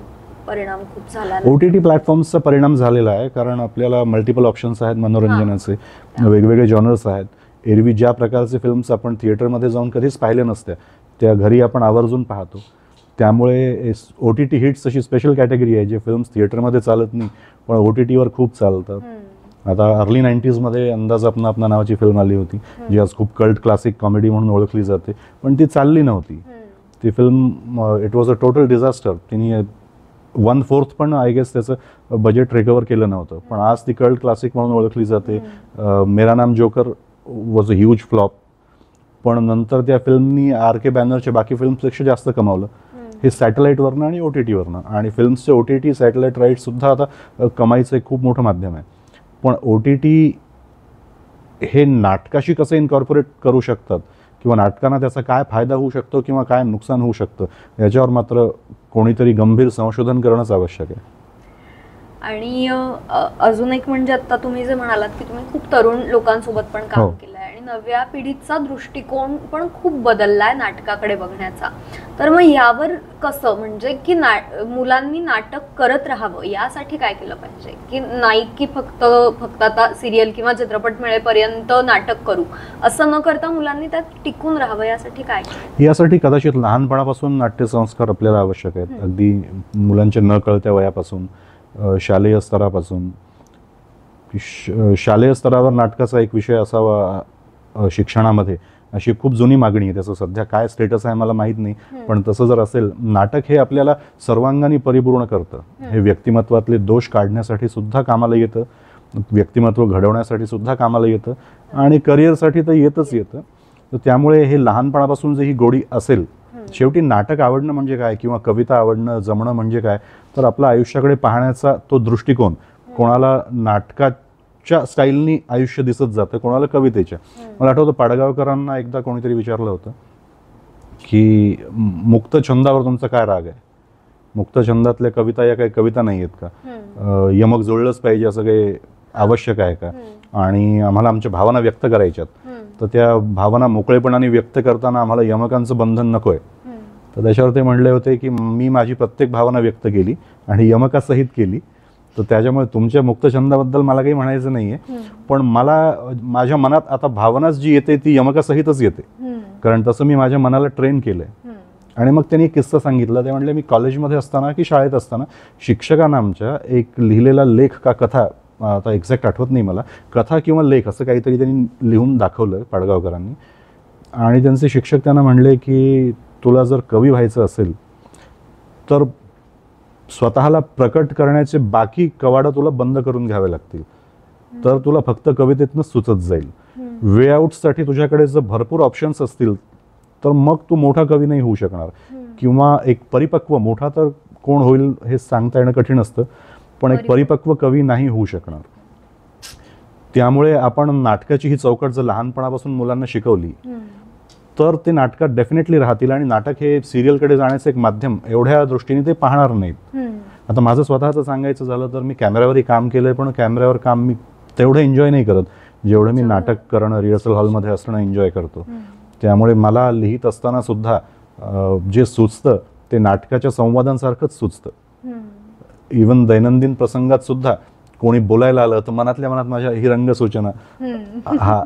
परिणाम खूप झाला. OTT प्लॅटफॉर्मचा परिणाम झालेला आहे, कारण आपल्याला मल्टिपल ऑप्शन्स आहेत मनोरंजनाचे, वेगवेगळे जॉनर्स आहेत. एरवी ज्या प्रकारचे फिल्म्स आपण थिएटरमध्ये जाऊन कधीच पाहिले नसत्या, त्या घरी आपण आवर्जून पाहतो. त्यामुळे OTT हिट्स अशी स्पेशल कॅटेगरी आहे, जे फिल्म्स थिएटरमध्ये चालत नाही पण OTTवर खूप चालतात. आता अर्ली 90sमध्ये अंदाज अपना अपना नावाची फिल्म आली होती, जी आज खूप कल्ट क्लासिक कॉमेडी म्हणून ओळखली जाते, पण ती चालली नव्हती. ती film it was a total disaster. तिने 1/4 पण आय गेस त्याचं बजेट रिकवर केलं नव्हतं, पण आज ती कल्ट क्लासिक म्हणून ओळखली जाते. मेरा नाम joker was a huge flop, पण नंतर त्या फिल्मनी RK बॅनरच्या बाकी फिल्म्सपेक्षा जास्त कमावलं. हे सॅटेलाईटवरनं आणि OTTवरनं, आणि फिल्म्सचे OTT सॅटेलाईट राईट्ससुद्धा आता कमाईचं एक खूप मोठं माध्यम आहे. पण OTT हे नाटकाशी कसं इन्कॉर्पोरेट करू शकतात किंवा नाटकांना त्याचा काय फायदा होऊ शकतो किंवा काय नुकसान होऊ शकतं, याच्यावर मात्र कोणीतरी गंभीर संशोधन करणंच आवश्यक आहे. आणि अजून एक म्हणजे आता तुम्ही जे म्हणालात की तुम्ही खूप तरुण लोकांसोबत पण काम हो. केलंय आणि नव्या पिढीचा दृष्टिकोन पण खूप बदललाय नाटकाकडे बघण्याचा. तर मग यावर कसं म्हणजे की मुलांनी नाटक करत राहावं यासाठी काय केलं पाहिजे, की नाही की फक्त आता सिरियल किंवा चित्रपट मिळेपर्यंत नाटक करू असं न करता मुलांनी त्यात टिकून राहावं यासाठी काय केलं? यासाठी कदाचित लहानपणापासून नाट्यसंस्कार आपल्याला आवश्यक आहेत. अगदी मुलांच्या न कळत्या वयापासून, शालेय स्तरापासून. शालेय स्तरावर नाटकाचा एक विषय असावा शिक्षणामध्ये, अशी खूप जुनी मागणी आहे. त्याचं सध्या काय स्टेटस आहे मला माहीत नाही, पण तसं जर असेल, नाटक हे आपल्याला सर्वांगाने परिपूर्ण करतं. हे व्यक्तिमत्वातले दोष काढण्यासाठी सुद्धा कामाला येतं, व्यक्तिमत्व घडवण्यासाठी सुद्धा कामाला येतं आणि करिअरसाठी तर येतच येतं. तर त्यामुळे हे लहानपणापासून जे ही गोडी असेल, शेवटी नाटक आवडणं म्हणजे काय किंवा कविता आवडणं जमणं म्हणजे काय, तर आपल्या आयुष्याकडे पाहण्याचा तो दृष्टिकोन, कोणाला नाटकाच्या स्टाईलनी आयुष्य दिसत जातं, कोणाला कवितेच्या. मला आठवतं पाडगावकरांना एकदा कोणीतरी विचारलं होतं की मुक्त छंदावर तुमचा काय राग आहे, मुक्त छंदातल्या कविता या काही कविता नाही आहेत का, यमक जुळलंच पाहिजे असं काही आवश्यक आहे का, आणि आम्हाला आमच्या भावना व्यक्त करायच्यात, तर त्या भावना मोकळेपणाने व्यक्त करताना आम्हाला यमकांचं बंधन नको आहे. तर त्याच्यावर ते म्हणले होते की मी माझी प्रत्येक भावना व्यक्त केली आणि यमकासहित केली, तर त्याच्यामुळे तुमच्या मुक्तछंदाबद्दल मला काही म्हणायचं नाही आहे, पण मला माझ्या मनात आता भावनाच जी येते ती यमकासहितच येते, कारण तसं मी माझ्या मनाला ट्रेन केलं आहे. आणि मग त्यांनी एक किस्सा सांगितला. ते म्हणले मी कॉलेजमध्ये असताना की शाळेत असताना शिक्षकांना आमच्या एक लिहिलेला लेख का कथा, आता एक्झॅक्ट आठवत नाही मला, कथा किंवा लेख असं काहीतरी त्यांनी लिहून दाखवलं पाडगावकरांनी. आणि त्यांचे शिक्षक त्यांना म्हणले की तुला जर कवी व्हायचं असेल तर स्वतःला प्रकट करण्याचे बाकी कवाडं तुला बंद करून घ्यावे लागतील, तर तुला फक्त कवितेतनंच सुचत जाईल. वे आउटसाठी तुझ्याकडे जर भरपूर ऑप्शन्स असतील तर मग तू मोठा कवी नाही होऊ शकणार, किंवा एक परिपक्व, मोठा तर कोण होईल हे सांगता येणं कठीण असतं, पण एक परिपक्व कवी नाही होऊ शकणार. त्यामुळे आपण नाटकाची ही चौकट जर लहानपणापासून मुलांना शिकवली तर ते नाटकात डेफिनेटली राहतील, आणि नाटक हे सिरियलकडे जाण्याचं एक माध्यम एवढ्या दृष्टीने ते पाहणार नाहीत. आता माझं स्वतःचं सांगायचं झालं तर मी कॅमेऱ्यावरही काम केलंय, पण कॅमेऱ्यावर काम मी तेवढं एन्जॉय नाही करत जेवढं मी नाटक करणं, रिहर्सल हॉलमध्ये असणं एन्जॉय करतो. त्यामुळे मला लिहित असताना सुद्धा जे सुचतं ते नाटकाच्या संवादांसारखंच सुचतं. इवन दैनंदिन प्रसंगात सुद्धा कोणी बोलायला आलं तर मनातल्या मनात माझ्या ही रंगसूचना, हा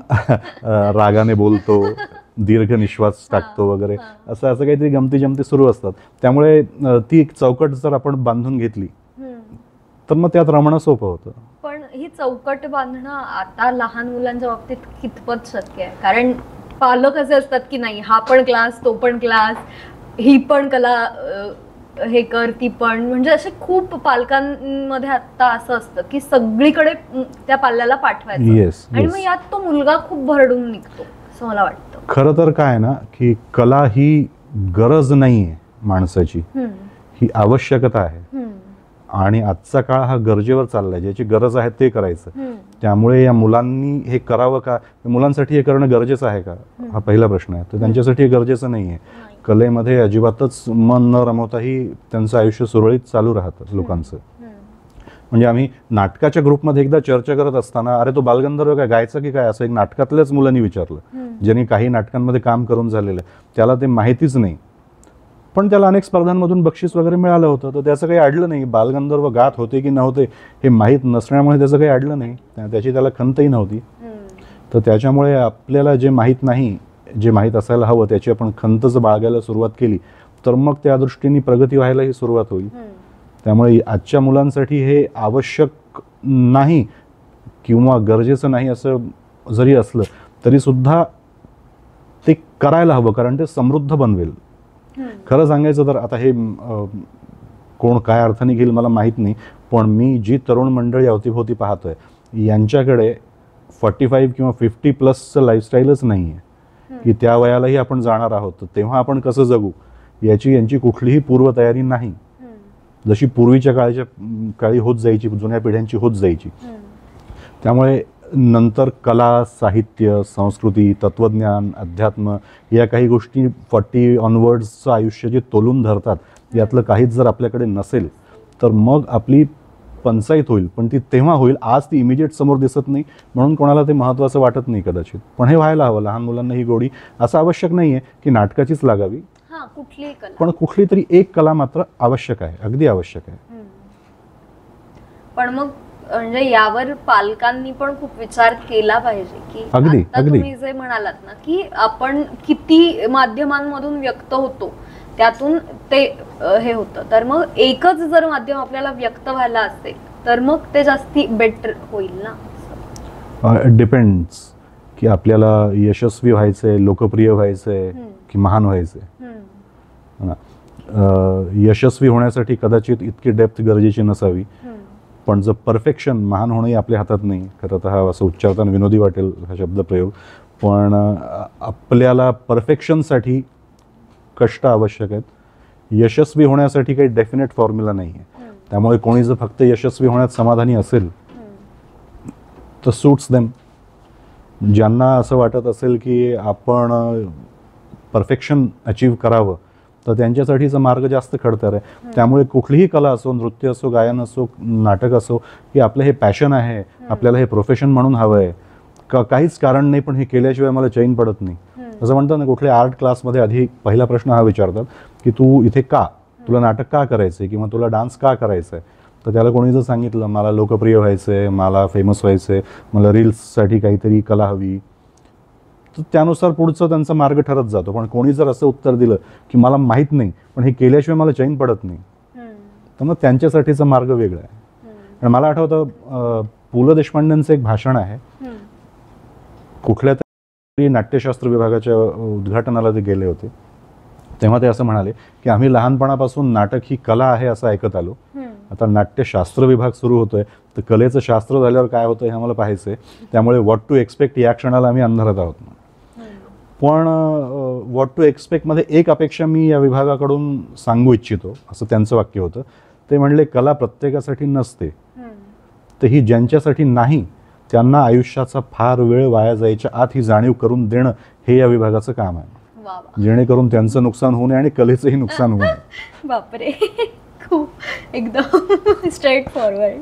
रागाने बोलतो, दीर्घ निश्वास टाकतो वगैरे, असं काहीतरी गमती जमती सुरू असतात. त्यामुळे ती एक चौकट जर आपण बांधून घेतली तर मग त्यात रमणं सोपं होतं. पण ही चौकट बांधणं आता लहान मुलांच्या बाबतीत कितपत शक्य आहे? कारण पालक असे असतात की नाही, हा पण क्लास, तो पण क्लास, ही पण कला हे कर, ती पण, म्हणजे असे खूप पालकांमध्ये आता असं असतं की सगळीकडे त्या पाल्याला पाठवायचं, आणि मग यात तो मुलगा खूप भरडून निघतो असं मला वाटतं. खरं तर काय ना, की कला ही गरज नाही आहे माणसाची, ही आवश्यकता आहे, आणि आजचा काळ हा गरजेवर चाललाय. ज्याची गरज आहे ते करायचं. त्यामुळे या मुलांनी हे करावं का, मुलांसाठी हे करणं गरजेचं आहे का, हा पहिला प्रश्न आहे. तर त्यांच्यासाठी हे गरजेचं नाही आहे. कलेमध्ये अजिबातच मन न रमवताही त्यांचं आयुष्य सुरळीत चालू राहतं लोकांचं. म्हणजे आम्ही नाटकाच्या ग्रुपमध्ये एकदा चर्चा करत असताना, अरे तो बालगंधर्व काय गायचा की काय, असं एक नाटकातल्याच मुलांनी विचारलं, ज्यांनी काही नाटकांमध्ये काम करून झालेलं आहे. त्याला ते माहितीच नाही, पण त्याला अनेक स्पर्धांमधून बक्षीस वगैरे मिळालं होतं, तर त्याचं काही अडलं नाही. बालगंधर्व गात होते की नव्हते हे माहीत नसण्यामुळे त्याचं काही अडलं नाही, त्याची त्याला खंतही नव्हती. तर त्याच्यामुळे आपल्याला जे माहीत नाही, जे माहीत असायला हवं, त्याची आपण खंतच बाळगायला सुरुवात केली तर मग त्या दृष्टीने प्रगती व्हायलाही सुरुवात होईल. त्यामुळे आजच्या मुलांसाठी हे आवश्यक नाही किंवा गरजेचं नाही असं जरी असलं तरी सुद्धा ते करायला हवं, कारण ते समृद्ध बनवेल. खरं सांगायचं तर आता हे कोण काय अर्थाने घेईल मला माहीत नाही, पण मी जी तरुण मंडळी अवतीभोवती पाहतोय यांच्याकडे 45 किंवा 50+ लाईफस्टाईलच नाही आहे, की त्या वयालाही आपण जाणार आहोत, तेव्हा आपण कसं जगू यांची कुठलीही पूर्वतयारी नाही. जशी पूर्वीच्या काळी होत जायची, जुन्या पिढ्यांची होत जायची. त्यामुळे नंतर कला, साहित्य, संस्कृती, तत्वज्ञान, अध्यात्म या काही गोष्टी 40 ऑनवर्ड्सचं आयुष्य जे तोलून धरतात, यातलं काहीच जर आपल्याकडे नसेल तर मग आपली पंचायत होईल, पण ती तेव्हा होईल. आज ती इमिजिएट समोर दिसत नाही म्हणून कोणाला ते महत्त्वाचं वाटत नाही कदाचित, पण हे व्हायला हवं. लहान मुलांना ही गोडी असं आवश्यक नाही आहे की नाटकाचीच लागावी, हा, कुठलीही कला. पण कुठली तरी एक कला मात्र आवश्यक आहे, अगदी आवश्यक आहे. पण मग म्हणजे यावर पालकांनी पण खूप विचार केला पाहिजे की अगदी, आता अगदी. तुम्ही जे म्हणालात ना की आपण किती माध्यमांमधून व्यक्त होतो त्यातून ते हे होतं, तर मग एकच जर माध्यम आपल्याला व्यक्त व्हायला असेल तर मग ते जास्ती बेटर होईल ना. डिपेंड्स की आपल्याला यशस्वी व्हायचंय, लोकप्रिय व्हायचंय की महान व्हायचंय. यशस्वी होण्यासाठी कदाचित इतकी डेप्थ गरजेची नसावी, पण जर परफेक्शन, महान होणंही आपल्या हातात नाही. खरं तर हा असं उच्चारताना विनोदी वाटेल हा शब्दप्रयोग, पण आपल्याला परफेक्शनसाठी कष्ट आवश्यक आहेत. यशस्वी होण्यासाठी काही डेफिनेट फॉर्म्युला नाही आहे. त्यामुळे कोणी जर फक्त यशस्वी होण्यात समाधानी असेल तर सूट्स देम. ज्यांना असं वाटत असेल की आपण परफेक्शन अचीव करावं तर त्यांच्यासाठीचा मार्ग जास्त खडतर आहे. त्यामुळे कुठलीही कला असो, नृत्य असो, गायन असो, नाटक असो, की आपलं हे पॅशन आहे, आपल्याला हे प्रोफेशन म्हणून हवं आहे, काहीच कारण नाही पण हे केल्याशिवाय मला चैन पडत नाही असं म्हणतात ना. कुठल्या आर्ट क्लासमध्ये आधी पहिला प्रश्न हा विचारतात की तू इथे का, तुला नाटक का करायचं आहे किंवा तुला डान्स का करायचा आहे. तर त्याला कोणी जर सांगितलं मला लोकप्रिय व्हायचं आहे, मला फेमस व्हायचं आहे, मला रील्ससाठी काहीतरी कला हवी, तर त्यानुसार पुढचा त्यांचा मार्ग ठरत जातो. पण कोणी जर असं उत्तर दिलं की मला माहीत नाही पण हे केल्याशिवाय मला चैन पडत नाही, तर मग त्यांच्यासाठीचा मार्ग वेगळा आहे. आणि मला आठवतं पु ल देशपांडेंचं एक भाषण आहे, कुठल्या तरी नाट्यशास्त्र विभागाच्या उद्घाटनाला ते गेले होते. तेव्हा ते असं म्हणाले की आम्ही लहानपणापासून नाटक ही कला आहे असं ऐकत आलो, आता नाट्यशास्त्र विभाग सुरू होतोय तर कलेचं शास्त्र झाल्यावर काय होतं हे आम्हाला पाहायचं आहे. त्यामुळे व्हॉट टू एक्सपेक्ट या क्षणाला आम्ही अंधारात आहोत. पण व्हॉट टू एक्सपेक्टमध्ये एक अपेक्षा मी या विभागाकडून सांगू इच्छितो, असं त्यांचं वाक्य होतं. ते म्हणले कला प्रत्येकासाठी नसते, तर ही ज्यांच्यासाठी नाही त्यांना आयुष्याचा फार वेळ वाया जायच्या आत ही जाणीव करून देणं हे या विभागाचं काम आहे, जेणेकरून त्यांचं नुकसान होऊ नये आणि कलेचंही नुकसान होऊ नये. बापरे, खूप एकदम स्ट्रेट फॉरवर्ड.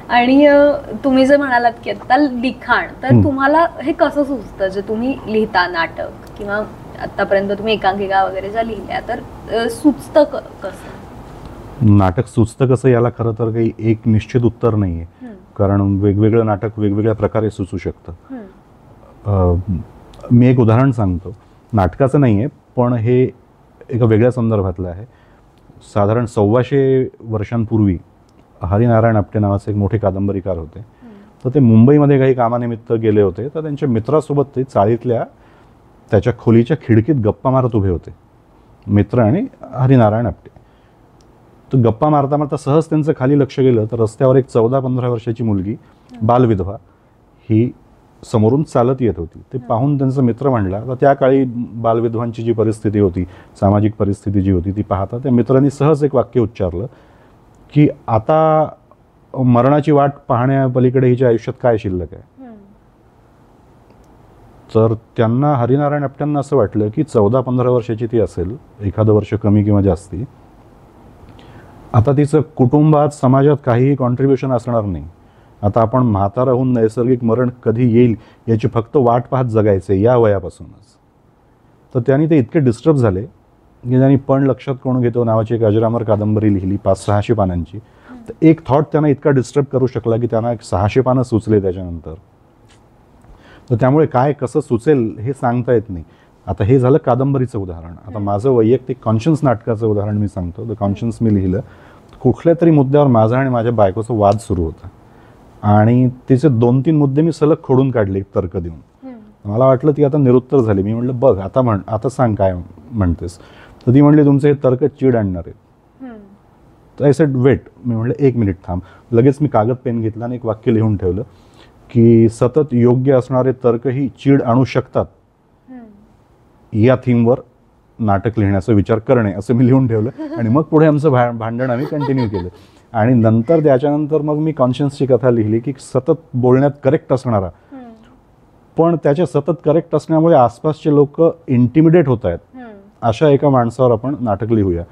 आणि तुम्ही जे म्हणालात की आता लिखाण, तर तुम्हाला हे कसं सुचतं जे तुम्ही लिहिता नाटक किंवा आतापर्यंत तुम्ही एकांकिका वगैरे ज्या लिहिल्या, तर सुचतं कसं? नाटक सुचतं कसं याला खरं तर काही एक निश्चित उत्तर नाही आहे, कारण वेगवेगळं नाटक वेगवेगळ्या प्रकारे सुचू शकतं. मी एक उदाहरण सांगतो, नाटकाचं नाही आहे पण हे एका वेगळ्या संदर्भातलं आहे. साधारण 125 वर्षांपूर्वी हरिनारायण आपटे नावाचे एक मोठे कादंबरीकार होते. तर ते मुंबईमध्ये काही कामानिमित्त गेले होते, तर त्यांच्या मित्रासोबत ते चाळीतल्या त्याच्या खोलीच्या खिडकीत गप्पा मारत उभे होते, मित्र आणि हरिनारायण आपटे. तर गप्पा मारता मारता सहज त्यांचं खाली लक्ष गेलं तर रस्त्यावर एक 14-15 वर्षाची मुलगी, बालविधवा, ही समोरून चालत येत होती. ते पाहून त्यांचा मित्र म्हणला, तर त्या काळी बालविधवांची जी परिस्थिती होती, सामाजिक परिस्थिती जी होती ती पाहता त्या मित्रांनी सहज एक वाक्य उच्चारलं की आता मरणाची वाट पाहण्यापलीकडे हिच्या आयुष्यात काय शिल्लक आहे. तर त्यांना, हरिनारायण आपट्यांना असं वाटलं की 14-15 वर्षाची ती असेल, एखादं वर्ष कमी किंवा जास्ती, आता तिचं कुटुंबात, समाजात काहीही कॉन्ट्रीब्युशन असणार नाही. आता आपण म्हातारा होऊन नैसर्गिक मरण कधी येईल याची फक्त वाट पाहत जगायचे या वयापासूनच. तर त्यांनी ते इतके डिस्टर्ब झाले की त्यांनी पण लक्षात कोण घेतो नावाची एक अजरामर कादंबरी लिहिली 500-600 पानांची. तर एक थॉट त्यांना इतका डिस्टर्ब करू शकला की त्यांना 600 पानं सुचले त्याच्यानंतर. तर त्यामुळे काय कसं सुचेल हे सांगता येत नाही. आता हे झालं कादंबरीचं उदाहरण. आता माझं वैयक्तिक कॉन्शन्स नाटकाचं उदाहरण मी सांगतो. द कॉन्शन्स मी लिहिलं. कुठल्या तरी मुद्द्यावर माझा आणि माझ्या बायकोचा वाद सुरू होता आणि तिचे 2-3 मुद्दे मी सलग खोडून काढले तर्क देऊन. मला वाटलं ती आता निरुत्तर झाली. मी म्हटलं बघ आता सांग काय म्हणतेस. तर ती म्हणली तुमचे हे तर्क चीड आणणार आहेत. तर आय सेड वेट. मी म्हटलं 1 मिनिट थांब. लगेच मी कागद पेन घेतला आणि एक वाक्य लिहून ठेवलं की सतत योग्य असणारे तर्कही चीड आणू शकतात या थीमवर नाटक लिहिण्याचा विचार करणे, असं मी लिहून ठेवलं. आणि मग पुढे आमचं भांडण आम्ही कंटिन्यू केलं. आणि नंतर त्याच्यानंतर मग मी कॉन्शन्सची कथा लिहिली की सतत बोलण्यात करेक्ट असणारा, पण त्याच्या सतत करेक्ट असण्यामुळे आसपासचे लोक इंटिमिडेट होत आहेत, अशा एका माणसावर आपण नाटक लिहूया.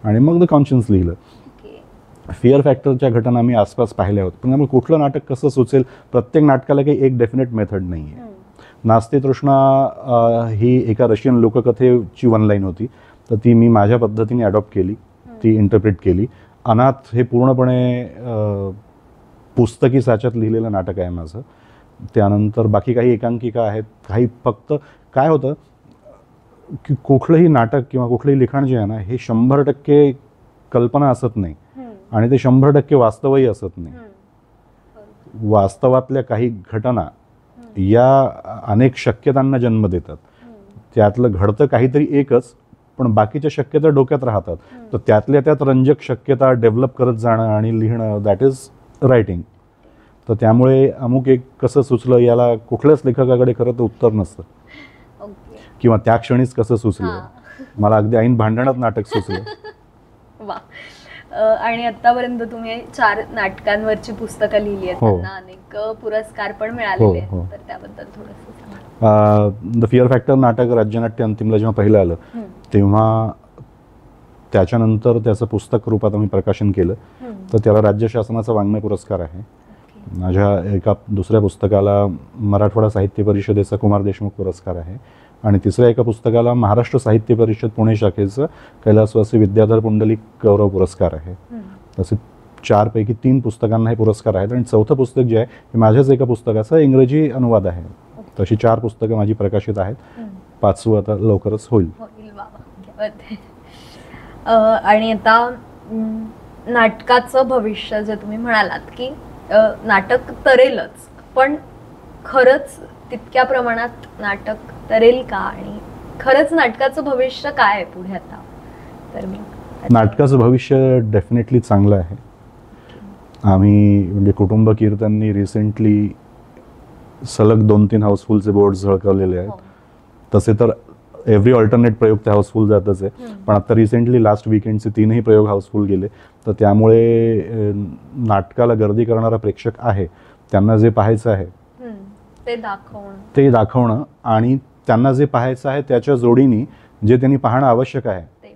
आणि मग द कॉन्शन्स लिहिलं. फिअर फॅक्टरच्या घटना मी आसपास पाहिल्या होत्या, पण त्यामुळे कुठलं नाटक कसं सुचेल, प्रत्येक नाटकाला काही एक डेफिनेट मेथड नाही आहे. नास्ती तृष्णा ही एका रशियन लोककथेची वन लाईन होती, तर ती मी माझ्या पद्धतीने अडॉप्ट केली, ती इंटरप्रिट केली. अनाथ हे पूर्णपणे पुस्तकी साच्यात लिहिलेलं नाटक आहे माझं. त्यानंतर बाकी काही एकांकिका आहेत, काही फक्त काय होतं की कुठलंही नाटक किंवा कुठलंही लिखाण जे आहे ना, हे 100% कल्पना असत नाही आणि ते 100% वास्तवही असत नाही. वास्तवातल्या काही घटना या अनेक शक्यतांना जन्म देतात. त्यातलं घडतं काहीतरी एकच, पण बाकीच्या शक्यता डोक्यात राहतात. तर त्यातल्या त्यात रंजक शक्यता डेव्हलप करत जाणं आणि लिहिणं, दॅट इज रायटिंग. तर त्यामुळे अमुक एक कसं सुचलं याला कुठल्याच लेखकाकडे खरं तर उत्तर नसतं, किंवा त्या क्षणीच कसं सुचलं. मला अगदी ऐन भांडणात नाटक सुचलं. वा. आणि आतापर्यंत तुम्ही 4 नाटकांवरची पुस्तकं लिहिली आहेत, त्यांना अनेक पुरस्कार पण मिळालेले आहेत, तर त्याबद्दल थोडंसं सांगा. द फिअर फॅक्टर नाटक राज्यनाट्य अंतिमला जेव्हा पहिलं आलं तेव्हा त्याच्यानंतर त्याचं पुस्तक रूपात आम्ही प्रकाशन केलं, तर त्याला राज्य शासनाचा वाङ्मय पुरस्कार आहे. माझ्या एका दुसऱ्या पुस्तकाला मराठवाडा साहित्य परिषदेचा कुमार देशमुख पुरस्कार आहे आणि तिसऱ्या एका पुस्तकाला महाराष्ट्र साहित्य परिषद पुणे शाखेचं कैलासवासी विद्याधर पुंडलिक गौरव पुरस्कार आहे. तसे 4 पैकी 3 पुस्तकांना हे पुरस्कार आहेत आणि 4थं पुस्तक जे आहे हे माझ्याच एका पुस्तकाचा इंग्रजी अनुवाद आहे. तशी 4 पुस्तकं माझी प्रकाशित आहेत. 5वं आता लवकरच होईल. आणि आता नाटकाचं भविष्य जे तुम्ही म्हणालात की नाटक तरेलच, पण खरंच तितक्या प्रमाणात नाटक तरेल का, आणि खरंच नाटकाचं भविष्य काय आहे पुढे आता? तर नाटकाचं भविष्य डेफिनेटली चांगलं आहे. आम्ही म्हणजे कुटुंब कीर्तननी रिसेंटली सलग 2-3 हाऊसफुलचे बोर्ड झळकवलेले आहेत. तसे तर एव्हरी ऑल्टरनेट प्रयोग ते हाऊसफुल जातच आहे, पण आता रिसेंटली लास्ट वीकेंडचे 3ही प्रयोग हाऊसफुल गेले. तर त्यामुळे नाटकाला गर्दी करणारा प्रेक्षक आहे, त्यांना जे पाहायचं आहे ते दाखवणं आणि त्यांना जे पाहायचं आहे त्याच्या जोडीने जे त्यांनी पाहणं आवश्यक आहे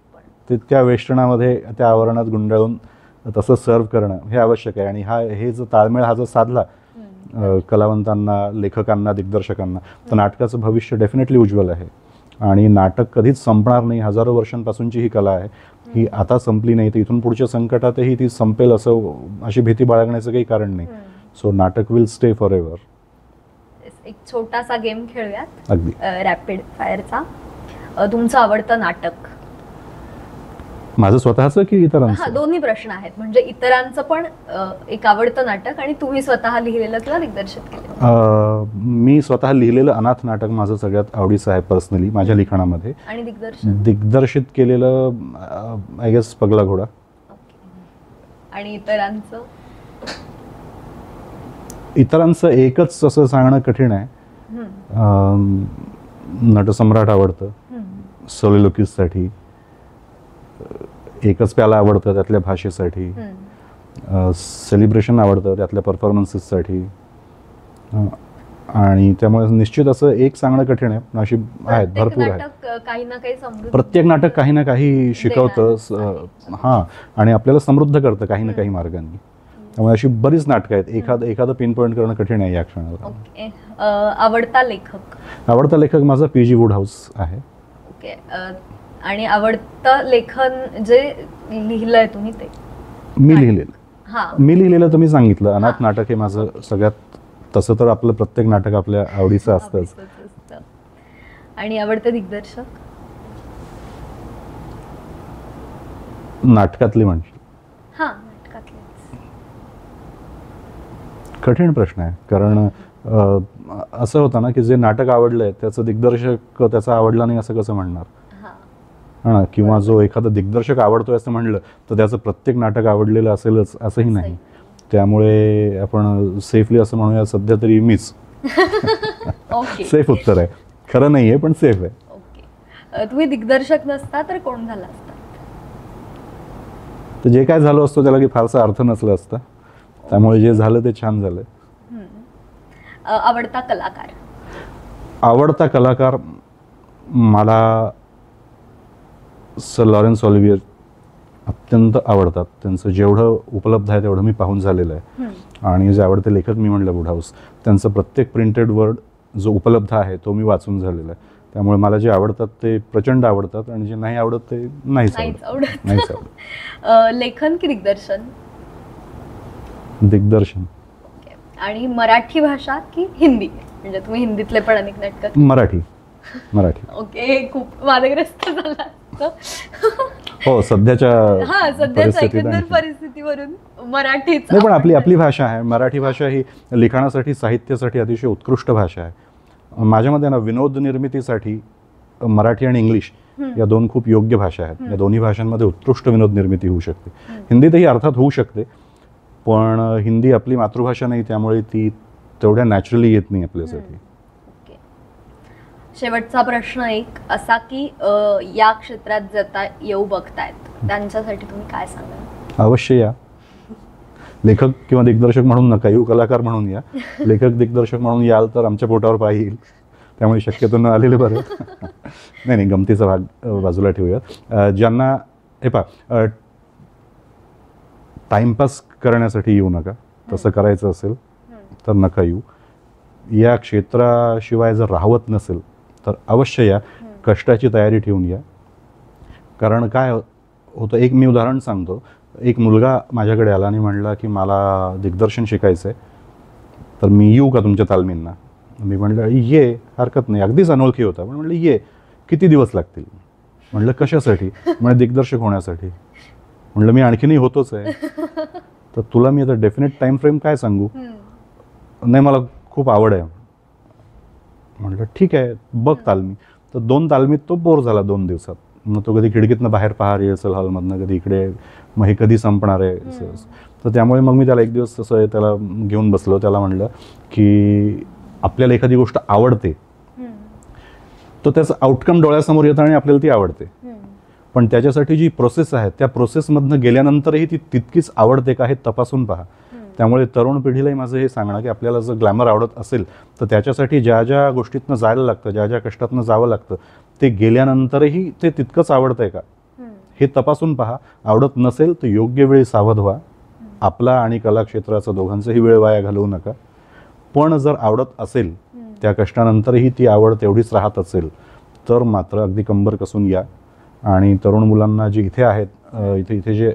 ते त्या वेष्टणामध्ये त्या आवरणात गुंडाळून तसं सर्व करणं हे आवश्यक आहे. आणि हे जो ताळमेळ हा जर साधला कलावंतांना, लेखकांना, दिग्दर्शकांना, तर नाटकाचं भविष्य डेफिनेटली उज्ज्वल आहे. आणि नाटक कधीच संपणार नाही. हजारो वर्षांपासूनची ही कला आहे, ही आता संपली नाही, तर इथून पुढच्या संकटातही ती संपेल अशी भीती बाळगण्याचं काही कारण नाही. सो नाटक विल स्टे फॉर एव्हर. एक छोटासा गेम खेळूयात, अगदी रॅपिड फायरचा. तुमचं आवडतं नाटक? माझं स्वतःचं की इतरांचं? दोन्ही प्रश्न आहेत, म्हणजे इतरांचं पण एक आवडतं नाटक आणि तुम्ही स्वतः लिहिलेलं किंवा दिग्दर्शित केलेलं. मी स्वतः लिहिलेलं अनाथ नाटक माझं सगळ्यात आवडीचं आहे पर्सनली माझ्या लिखाणामध्ये. आणि दिग्दर्शित केलेलं आय गेस पगला घोडा. आणि इतरांचं? इतरांचं एकच असं सांगणं कठीण आहे. नटसम्राट आवडतं सोलिलोक्विस्टसाठी, एकच प्याला आवडतं त्यातल्या भाषेसाठी, सेलिब्रेशन आवडतं त्यातल्या परफॉर्मन्सेससाठी. आणि त्यामुळे निश्चित असं एक सांगणं कठीण आहे, अशी आहेत भरपूर आहेत. काही ना काही समृद्ध, प्रत्येक नाटक काही ना काही शिकवतं, हां, आणि आपल्याला समृद्ध करतं काही ना काही मार्गांनी. त्यामुळे अशी बरीच नाटकं आहेत. एखादं पिन पॉईंट करणं कठीण आहे या क्षणाला. आवडता लेखक? आवडता लेखक माझा पी.जी. वुडहाऊस आहे. ओके. आणि आवडतं लेखन जे लिहिलंय तुम्ही ते? मी लिहिलेलं तर मी सांगितलं, अनाथ नाटक हे माझं सगळ्यात. तसं तर आपलं प्रत्येक नाटक आपल्या आवडीचं असतंच. आणि आवडते दिग्दर्शक? नाटकातले म्हणशील? कठीण प्रश्न आहे, कारण असं होतं ना की जे नाटक आवडलंय त्याचं दिग्दर्शक त्याचा आवडला नाही असं कसं म्हणणार, हा ना? किंवा जो एखादा दिग्दर्शक आवडतोय असं म्हणलं तर त्याचं प्रत्येक नाटक आवडलेलं असेलच असंही नाही. त्यामुळे आपण सेफली असं म्हणूया सध्या तरी मीच. सेफ उत्तर आहे, खरं नाहीये पण सेफ आहे. ओके. तुम्ही दिग्दर्शक नसता तर कोण झाला असता? तर जे काय झालं असतं त्याला की फारसा अर्थ नसला असता. त्यामुळे जे झालं ते छान झालं. आवडता कलाकार? आवडता कलाकार मला सर लॉरेन्स ऑलिव्हियर अत्यंत आवडतात. त्यांचं जेवढं उपलब्ध आहे तेवढं मी पाहून झालेलं आहे. आणि जे आवडते लेखक मी म्हणलं वुडहाऊस, त्यांचं प्रत्येक प्रिंटेड वर्ड जो उपलब्ध आहे तो मी वाचून झालेला आहे. त्यामुळे मला जे आवडतात ते प्रचंड आवडतात आणि जे नाही आवडत ते नाहीच आवडत. लेखन की दिग्दर्शन? दिग्दर्शन. आणि मराठी भाषा की हिंदी? म्हणजे तुम्ही हिंदीतले पण अनेक नाटक. मराठी. ओके, खूप वादग्रस्त झाला. हो, सध्याच्या एकंदर परिस्थितीवरून मराठीच. नाही, पण आपली भाषा आहे. मराठी भाषा ही लिखाणासाठी, साहित्यासाठी अतिशय उत्कृष्ट भाषा आहे. माझ्या मते ना, विनोद निर्मितीसाठी मराठी आणि इंग्लिश या दोन खूप योग्य भाषा आहेत. या दोन्ही भाषांमध्ये उत्कृष्ट विनोद निर्मिती होऊ शकते. हिंदीतही अर्थात होऊ शकते, पण हिंदी आपली मातृभाषा नाही, त्यामुळे ती तेवढ्या नॅचरली येत नाही आपल्यासाठी. शेवटचा प्रश्न एक असा की या क्षेत्रात जाता येऊ बघतायत त्यांच्यासाठी तुम्ही काय सांगाल? अवश्य या. लेखक किंवा दिग्दर्शक म्हणून नका येऊ, कलाकार म्हणून या. लेखक दिग्दर्शक म्हणून याल तर आमच्या पोटावर पाय येईल, त्यामुळे शक्यतो न आलेले बरं. नाही, गमतीचा भाग बाजूला ठेवूया. ज्यांना हे पहा, टाइमपास करण्यासाठी येऊ नका. तसं करायचं असेल तर नका येऊ. या क्षेत्राशिवाय जर राहवत नसेल तर अवश्य या. कष्टाची तयारी ठेवून या. कारण काय होतं, एक मी उदाहरण सांगतो. एक मुलगा माझ्याकडे आला आणि म्हणला की मला दिग्दर्शन शिकायचं आहे, तर मी येऊ का तुमच्या तालमींना? मी म्हणलं ये, हरकत नाही. अगदीच अनोळखी होता, पण म्हणलं ये. किती दिवस लागतील? म्हणलं कशासाठी? म्हणजे दिग्दर्शक होण्यासाठी. म्हणलं मी आणखीनही होतोच आहे. तर तुला मी आता डेफिनेट टाइम फ्रेम काय सांगू? नाही, मला खूप आवड आहे. म्हटलं ठीक आहे, बघ तालमी. तर 2 तालमीत तो बोर झाला 2 दिवसात. मग तो कधी खिडकीतनं बाहेर पहा रिहर्सल हॉलमधनं, कधी इकडे. मग हे कधी संपणार आहे? तर त्यामुळे मग मी त्याला एक दिवस तसं त्याला घेऊन बसलो. त्याला म्हणलं की आपल्याला एखादी गोष्ट आवडते, तर त्याचं आउटकम डोळ्यासमोर येतं आणि आपल्याला ती आवडते. पण त्याच्यासाठी जी प्रोसेस आहे, त्या प्रोसेसमधनं गेल्यानंतरही ती तितकीच आवडते का हे तपासून पहा. त्यामुळे तरुण पिढीलाही माझं हे सांगणं की आपल्याला जर ग्लॅमर आवडत असेल तर त्याच्यासाठी ज्या ज्या गोष्टीतनं जायला लागतं, ज्या ज्या कष्टातनं जावं लागतं, ते गेल्यानंतरही ते तितकंच आवडतंय का हे तपासून पहा. आवडत नसेल तर योग्य वेळी सावध व्हा. आपला आणि कलाक्षेत्राचा दोघांचाही वेळ वाया घालवू नका. पण जर आवडत असेल, त्या कष्टानंतरही ती आवड तेवढीच राहत असेल, तर मात्र अगदी कंबर कसून या. आणि तरुण मुलांना जे इथे आहेत, इथे जे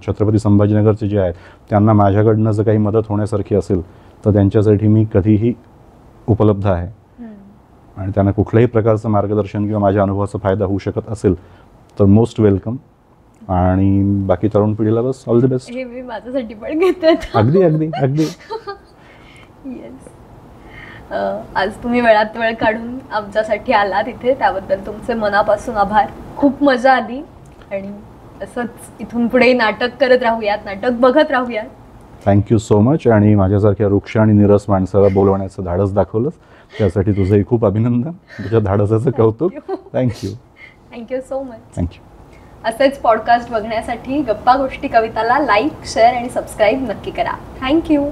छत्रपती संभाजीनगरचे जे आहेत, त्यांना माझ्याकडनं जर काही मदत होण्यासारखी असेल तर त्यांच्यासाठी मी कधीही उपलब्ध आहे. आणि त्यांना कुठल्याही प्रकारचं मार्गदर्शन किंवा माझ्या अनुभवाचा फायदा होऊ शकत असेल तर मोस्ट वेलकम. आणि बाकी तरुण पिढीला बस ऑल द बेस्ट. हे मी माझ्यासाठी पण घेते. अगदी अगदी अगदी. येस. आज तुम्ही वेळात वेळ काढून आमच्यासाठी आलात इथे, त्याबद्दल तुमचे मनापासून आभार. खूप मजा आली आणि असंच इथून पुढे नाटक करत राहूयात, नाटक बघत राहूयात. Thank you so much. आणि माझ्यासारख्या वृक्ष आणि निरस माणसाला बोलवण्याचं धाडस दाखवलंस, त्यासाठी तुझंही खूप अभिनंदन. तुझ्या धाडसाचं कौतुक. Thank you so much. थँक्यू. असेच पॉडकास्ट बघण्यासाठी गप्पा गोष्टी कविताला लाईक, शेअर आणि सबस्क्राईब नक्की करा. थँक्यू.